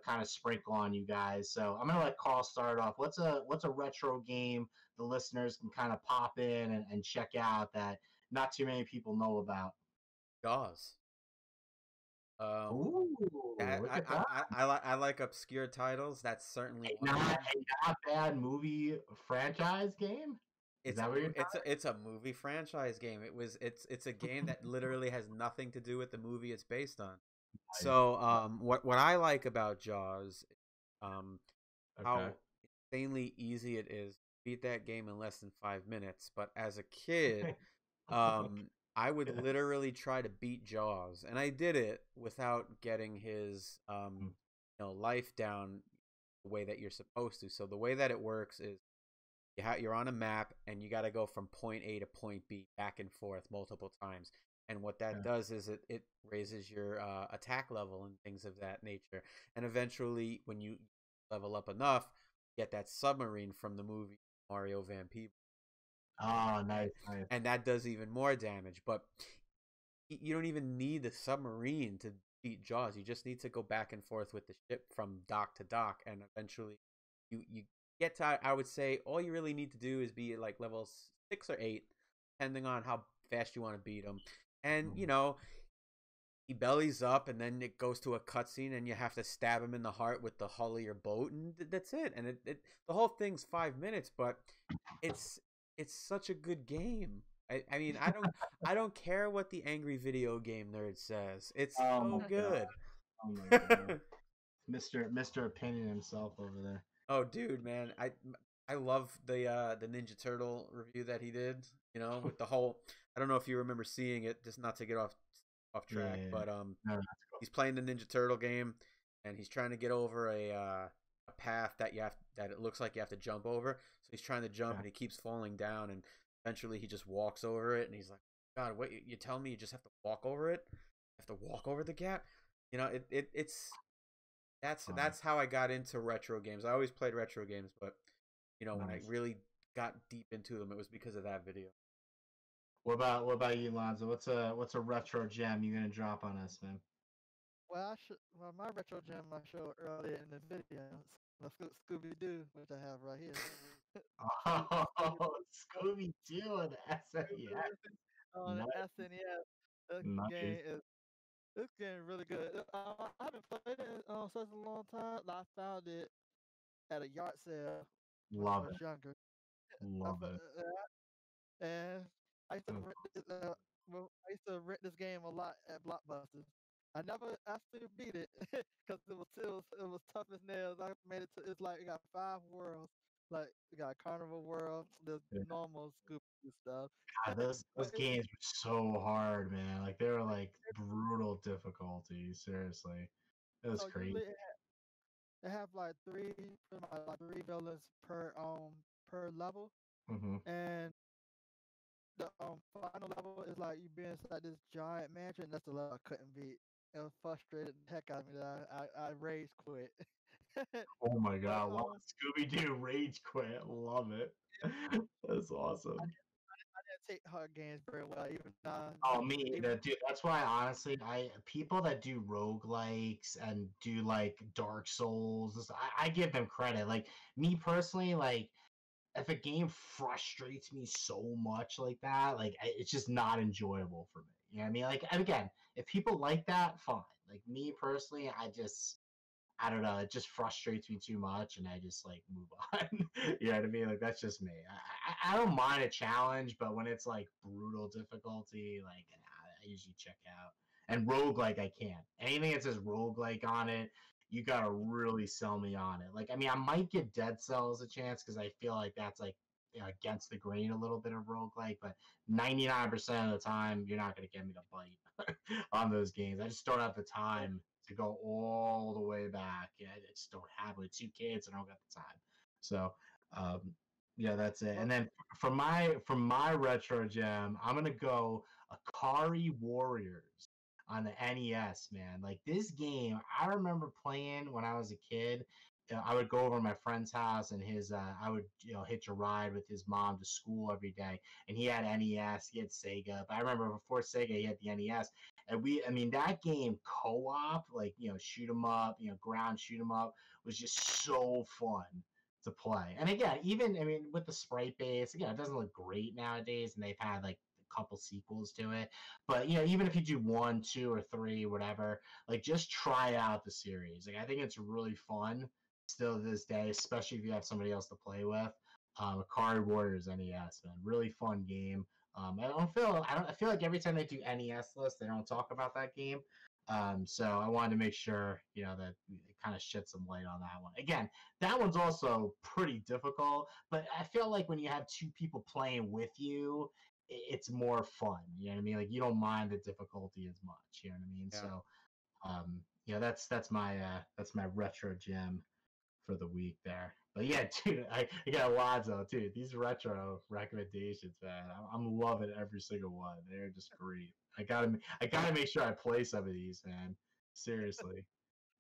[SPEAKER 1] kind of sprinkle on you guys. So I'm gonna let Carl start off. What's a retro game the listeners can kind of pop in and check out that not too many people know about?
[SPEAKER 3] Jaws.
[SPEAKER 1] Ooh,
[SPEAKER 3] I like obscure titles. That's certainly
[SPEAKER 1] not bad movie franchise game.
[SPEAKER 3] It's a movie franchise game. It's a game that literally has nothing to do with the movie it's based on. So what I like about Jaws, how insanely easy it is to beat that game in less than 5 minutes. But as a kid, I would literally try to beat Jaws, and I did it without getting his life down the way that you're supposed to. So the way that it works is you're on a map, and you got to go from point A to point B back and forth multiple times. And what that does is it raises your attack level and things of that nature. And eventually, when you level up enough, you get that submarine from the movie Mario Van Peebles.
[SPEAKER 1] Oh, nice.
[SPEAKER 3] And that does even more damage. But you don't even need the submarine to beat Jaws. You just need to go back and forth with the ship from dock to dock. And eventually you get to, I would say, all you really need to do is be at like level 6 or 8, depending on how fast you want to beat him. And, he bellies up, and then it goes to a cutscene, and you have to stab him in the heart with the hull of your boat, and that's it. And the whole thing's 5 minutes, but it's such a good game. I mean, I don't care what the angry video game nerd says. It's so good.
[SPEAKER 1] Oh my God. Mr. Opinion himself over there.
[SPEAKER 3] Oh, dude, man, I love the Ninja Turtle review that he did. With the whole. I don't know if you remember seeing it. Just not to get off track, but he's playing the Ninja Turtle game, and he's trying to get over a path that that it looks like you have to jump over. So he's trying to jump and he keeps falling down, and eventually he just walks over it, and he's like, God, what, you tell me you just have to walk over it? You have to walk over the gap? You know, it's that's how I got into retro games. I always played retro games, but you know, when I really got deep into them, it was because of that video.
[SPEAKER 1] What about you, Lonzo? What's a retro gem you're gonna drop on us, man?
[SPEAKER 2] Well, my retro gem I showed earlier in the video, Scooby Doo, which I have right here.
[SPEAKER 1] Oh, Scooby Doo on the SNES.
[SPEAKER 2] On the SNES. This game really good. I haven't played it in such a long time. I found it at a yard sale when I was younger.
[SPEAKER 1] Love it.
[SPEAKER 2] And I used to rent this game a lot at Blockbusters. I never actually beat it because it was tough as nails. I made it to it's like it got 5 worlds. Like we got Carnival World, the normal Scooby stuff.
[SPEAKER 1] God, those games were so hard, man. Like they were like brutal difficulty. Seriously, it was crazy.
[SPEAKER 2] They have like three villains per level, and the final level is like you be inside this giant mansion. That's the level I couldn't beat. It was frustrated the heck out of me that I rage quit.
[SPEAKER 1] Oh my god, wow, Scooby Doo rage quit. Love it. That's awesome.
[SPEAKER 2] I didn't take hard games very well, even
[SPEAKER 1] me either, dude. That's why honestly, people that do roguelikes and do like Dark Souls, I give them credit. Like me personally, like if a game frustrates me so much like that, like it's just not enjoyable for me. You know what I mean? Like, and again, if people like that, fine. Like me personally, I don't know, it just frustrates me too much, and I just like move on. You know what I mean? Like that's just me. I don't mind a challenge, but when it's like brutal difficulty, like I usually check out. And roguelike, I can't. Anything that says roguelike on it, you gotta really sell me on it. Like, I mean, I might give Dead Cells a chance because I feel like that's like against the grain a little bit of roguelike, but 99% of the time, you're not gonna get me to bite on those games. I just don't have the time to go all the way back. Yeah, I just don't have it. With 2 kids, I don't got the time. So, yeah, that's it. And then for my retro gem, I'm gonna go Akari Warriors on the NES, man. Like this game, I remember playing when I was a kid. I would go over to my friend's house, and I would hitch a ride with his mom to school every day. And he had NES, he had Sega. But I remember before Sega, he had the NES. And I mean, that game co-op, like shoot 'em up, ground shoot 'em up, was just so fun to play. And again, even I mean, with the sprite base, again, it doesn't look great nowadays, and they've had like a couple sequels to it. But even if you do 1, 2, or 3, whatever, like just try out the series. Like I think it's really fun still to this day, especially if you have somebody else to play with. Akari Warriors NES, man, really fun game. I feel like every time they do NES lists, they don't talk about that game. So I wanted to make sure, that it kind of shed some light on that one. Again, that one's also pretty difficult, but I feel like when you have 2 people playing with you, it's more fun. You know what I mean? Like you don't mind the difficulty as much. You know what I mean? Yeah. So, that's my retro gem for the week there. But yeah, dude, I got Lonzo, dude. These retro recommendations, man, I'm loving every single one. They're just great. I gotta make sure I play some of these, man. Seriously,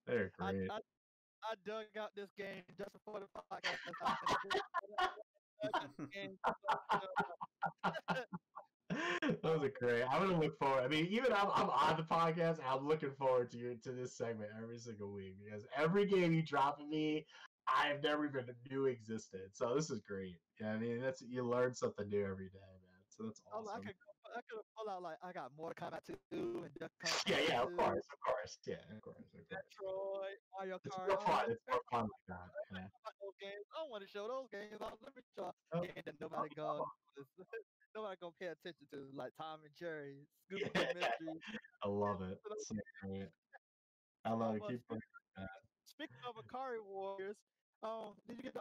[SPEAKER 1] they're great.
[SPEAKER 2] I dug out this game just before the podcast.
[SPEAKER 1] Those are great. I'm gonna look forward. I mean, even I'm on the podcast. I'm looking forward to this segment every single week because every game you drop at me, I've never even knew existed. So this is great. Yeah, I mean you learn something new every day, man. So that's awesome.
[SPEAKER 2] I could pull out like I got Mortal Kombat 2 and Duck Hunt.
[SPEAKER 1] Yeah, of course, yeah, of course.
[SPEAKER 2] Metroid, Mario Kart.
[SPEAKER 1] It's more fun like that. Yeah.
[SPEAKER 2] Those games. I want to show those games. Let me show a game that nobody gonna pay attention to, like Tom and Jerry, Scooby Doo Mystery.
[SPEAKER 1] I love it. So great. I love it.
[SPEAKER 2] Speaking of Akari Warriors, did you get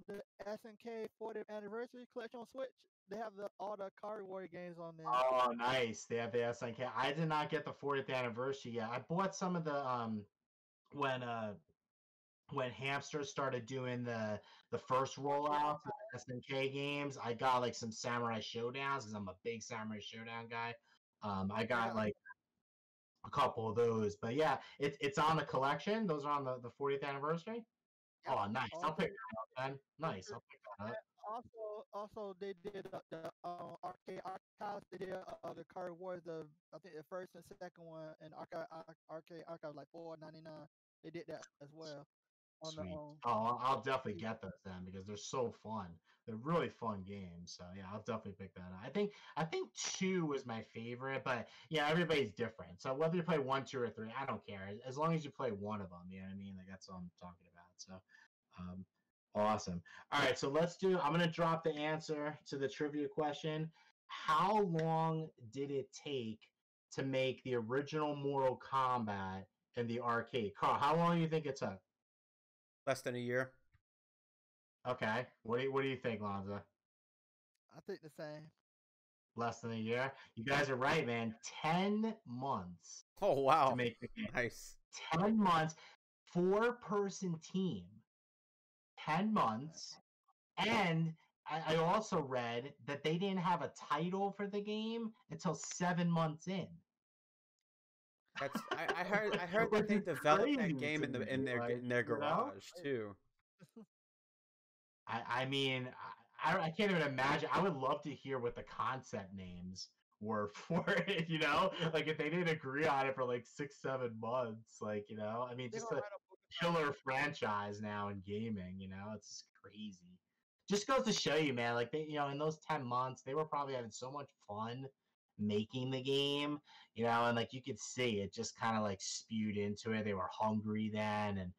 [SPEAKER 2] the SNK 40th anniversary collection on Switch? They have all the Akari Warrior games on there.
[SPEAKER 1] Oh, nice! They have the SNK. I did not get the 40th anniversary yet. I bought some of the when when Hamster started doing the first rollout for the SNK games, I got like some Samurai Showdowns because I'm a big Samurai Showdown guy. I got like a couple of those, but yeah, it's on the collection. Those are on the 40th anniversary.
[SPEAKER 2] Yep.
[SPEAKER 1] Oh, nice! I'll pick that up, man. Nice, I'll pick that up.
[SPEAKER 2] Also, they did the arcade archives. They did the Card Wars. I think the first and second one, and arcade archive like $4.99. They did that as well on the
[SPEAKER 1] Sweet. Oh, I'll definitely get those then because they're so fun. They're really fun games. So yeah, I'll definitely pick that up. I think 2 was my favorite, but yeah, everybody's different. So whether you play 1, 2, or 3, I don't care as long as you play one of them. You know what I mean? Like that's what I'm talking about. So, um, awesome. All right, so let's do. I'm gonna drop the answer to the trivia question. How long did it take to make the original Mortal Kombat in the arcade? Carl, how long do you think it took?
[SPEAKER 3] Less than a year.
[SPEAKER 1] Okay. What do you think, Lonzo?
[SPEAKER 2] I think the same.
[SPEAKER 1] Less than a year? You guys are right, man. 10 months
[SPEAKER 3] Oh
[SPEAKER 1] to
[SPEAKER 3] wow,
[SPEAKER 1] make the game.
[SPEAKER 3] nice.
[SPEAKER 1] 10 months, 4-person team. 10 months. And I also read that they didn't have a title for the game until 7 months in.
[SPEAKER 3] That's I heard that they developed that game in their garage too.
[SPEAKER 1] I mean, I can't even imagine. I would love to hear what the concept names were for it, Like if they didn't agree on it for like 6, 7 months, like, I mean, just a killer franchise now in gaming, it's just crazy. Just goes to show you, man, like they, in those 10 months, they were probably having so much fun making the game, and like you could see it just kind of like spewed into it. They were hungry then, and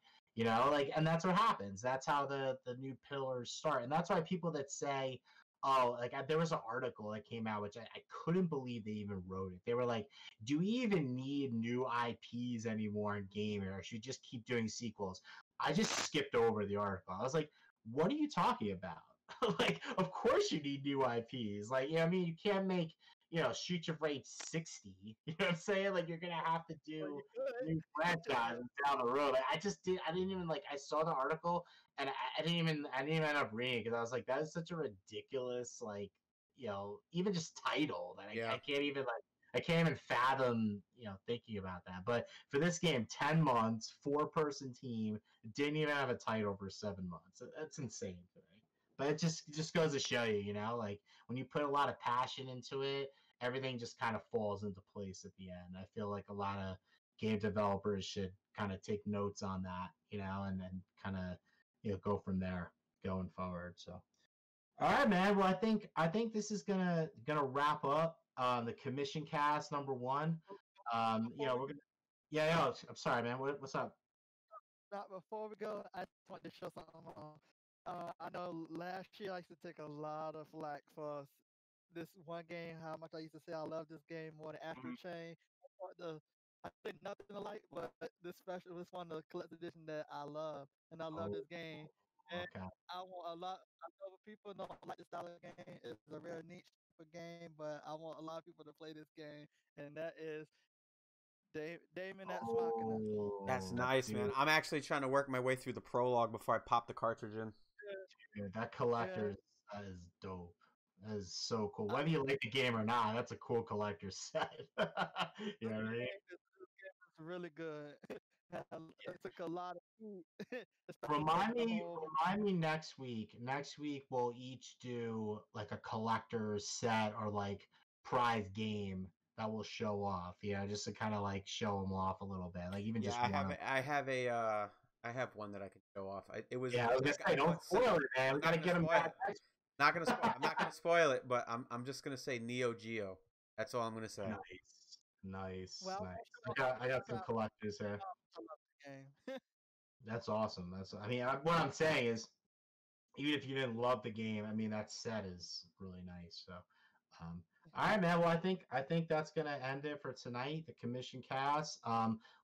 [SPEAKER 1] like, and that's what happens. That's how the new pillars start, and that's why people that say, oh, like there was an article that came out which I couldn't believe they even wrote it. They were like, do we even need new IPs anymore in gaming, or should we just keep doing sequels? I just skipped over the article. I was like, what are you talking about? Like, of course you need new IPs. Like, I mean, you can't make Streets of Rage 60. You know what I'm saying? Like, you're gonna have to do new franchises down the road. Like, I didn't even like. I saw the article and I didn't even end up reading it because I was like, that is such a ridiculous, like, even just title that I can't even I can't even fathom, thinking about that. But for this game, 10 months, 4-person team, didn't even have a title for 7 months. That's insane to me. But it just goes to show you, like when you put a lot of passion into it, everything just kind of falls into place at the end. I feel like a lot of game developers should kind of take notes on that, and then kind of go from there going forward. So, all right, man. Well, I think this is gonna wrap up the commission cast number 1. We're gonna. Yeah, I'm sorry, man. What's up?
[SPEAKER 2] Not before we go, I just want to show something. I know last year I used to take a lot of flack for this one game. How much I used to say I love this game more than Astral Chain. I think nothing alike, but this one, the collector's edition that I love, and I love this game. And
[SPEAKER 1] Okay.
[SPEAKER 2] I want a lot. I know people don't like this style of game. It's a real niche type of game, but I want a lot of people to play this game, and that is Daemon X Machina.
[SPEAKER 3] That's nice, dude. Man. I'm actually trying to work my way through the prologue before I pop the cartridge in.
[SPEAKER 1] Dude, that collector is dope. That is so cool. Whether you like the game or not, that's a cool collector set. You know what I mean?
[SPEAKER 2] This game is really good. It took a lot of food.
[SPEAKER 1] Remind me next week. Next week we'll each do like a collector's set or like prize game that will show off. Just to kind of like show them off a little bit. Like even just
[SPEAKER 3] I have one that I can show off. It was
[SPEAKER 1] I was gonna say, don't spoil it, man. We gotta get them back.
[SPEAKER 3] Not gonna spoil. I'm not gonna spoil it, but I'm just gonna say Neo Geo. That's all I'm gonna say.
[SPEAKER 1] Nice. Well, nice. I got some collectors here. That's awesome. What I'm saying is, even if you didn't love the game, I mean that set is really nice. So, all right, man. Well, I think that's gonna end it for tonight. The commission cast.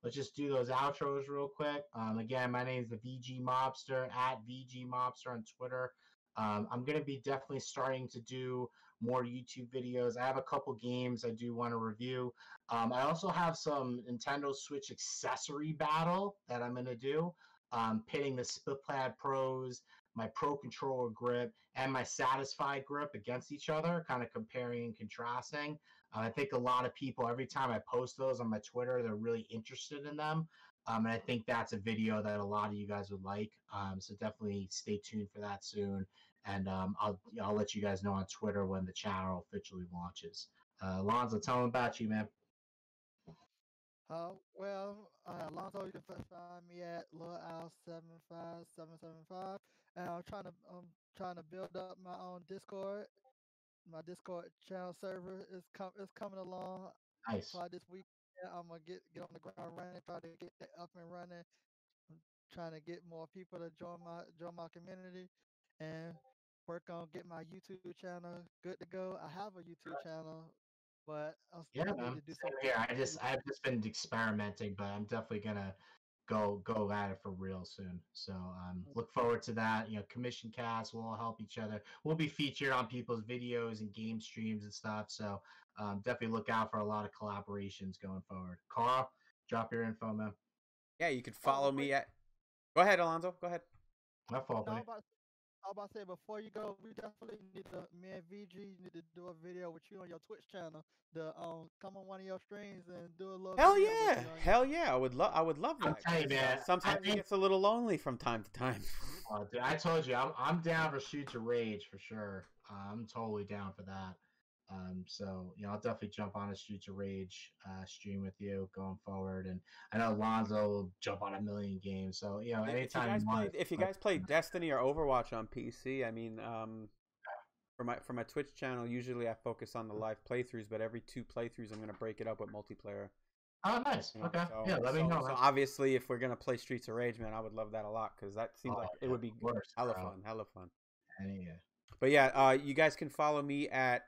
[SPEAKER 1] Let's just do those outros real quick. Again, my name is the VG Mobster at VG Mobster on Twitter. I'm gonna be definitely starting to do more YouTube videos. I have a couple games I do want to review. I also have some Nintendo Switch accessory battle that I'm gonna do. pitting the SplitPad Pros, my Pro Controller grip, and my Satisfy grip against each other, kind of comparing and contrasting. I think a lot of people, every time I post those on my Twitter, they're really interested in them. And I think that's a video that a lot of you guys would like. So definitely stay tuned for that soon. And I'll let you guys know on Twitter when the channel officially launches. Alonzo, tell them about you, man.
[SPEAKER 2] Alonzo, you can find me at Lil Al 75775, and I'm trying to build up my own Discord. My Discord channel server is coming along.
[SPEAKER 1] Nice.
[SPEAKER 2] Probably this week, I'm gonna get on the ground running, try to get that up and running. I'm trying to get more people to join my community, and work on get my YouTube channel good to go. I have a YouTube channel, but
[SPEAKER 1] Yeah,
[SPEAKER 2] I need
[SPEAKER 1] man.
[SPEAKER 2] to do
[SPEAKER 1] Same
[SPEAKER 2] some.
[SPEAKER 1] here. I've just been experimenting, but I'm definitely gonna go at it for real soon. So look forward to that. Commission cast, we'll all help each other. We'll be featured on people's videos and game streams and stuff. So definitely look out for a lot of collaborations going forward. Carl, drop your info, man.
[SPEAKER 3] Yeah, you can follow me at. Go ahead, Alonzo. Go ahead.
[SPEAKER 1] My fault, buddy.
[SPEAKER 2] I was about to say, before you go, we definitely need to, me and VG need to do a video with you on your Twitch channel. Come on one of your streams and do a little.
[SPEAKER 3] Hell
[SPEAKER 2] video
[SPEAKER 3] yeah,
[SPEAKER 2] with you
[SPEAKER 3] hell yeah! I would love that.
[SPEAKER 1] I'll tell you, man.
[SPEAKER 3] Sometimes it gets a little lonely from time to time.
[SPEAKER 1] Dude, I told you, I'm down for Shoot to Rage for sure. I'm totally down for that. So I'll definitely jump on a Shoot to Rage stream with you going forward, and I know Alonzo will jump on a million games. So anytime
[SPEAKER 3] if you guys play Destiny or Overwatch on PC, I mean, for my Twitch channel, usually I focus on the live playthroughs, but every 2 playthroughs, I'm gonna break it up with multiplayer.
[SPEAKER 1] Oh, nice. Okay. So, yeah, let me know.
[SPEAKER 3] So obviously, if we're gonna play Streets of Rage, man, I would love that a lot because that seems like it would be hella fun.
[SPEAKER 1] Yeah.
[SPEAKER 3] But yeah, you guys can follow me at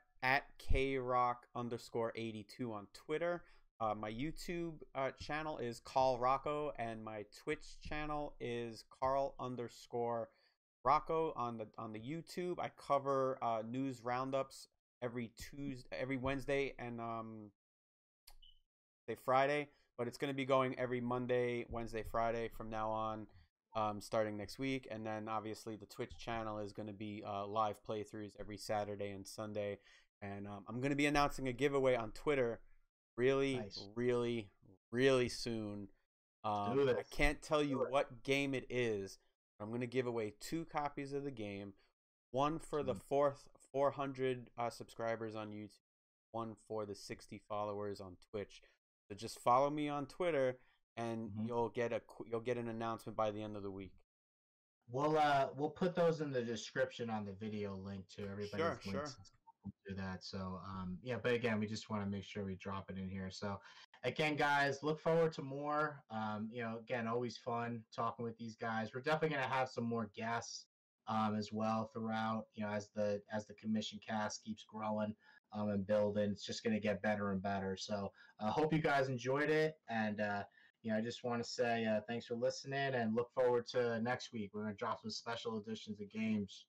[SPEAKER 3] krock_82 on Twitter. My YouTube channel is Carl Rocco, and my Twitch channel is Carl_Rocco on the YouTube. I cover news roundups every Wednesday and Friday, but it's going to be going every Monday, Wednesday, Friday from now on, starting next week. And then obviously the Twitch channel is going to be live playthroughs every Saturday and Sunday. And I'm going to be announcing a giveaway on Twitter really soon. I can't tell you what game it is. I'm going to give away 2 copies of the game. One for the 400 subscribers on YouTube. One for the 60 followers on Twitch. So just follow me on Twitter, and you'll get an announcement by the end of the week.
[SPEAKER 1] We'll put those in the description on the video link to everybody's links. Do that. So but again, we just want to make sure we drop it in here. So again, guys, look forward to more. Again, always fun talking with these guys. We're definitely gonna have some more guests as well throughout. As the commission cast keeps growing and building, it's just gonna get better and better. So I hope you guys enjoyed it, and I just want to say thanks for listening, and look forward to next week. We're gonna drop some special editions of games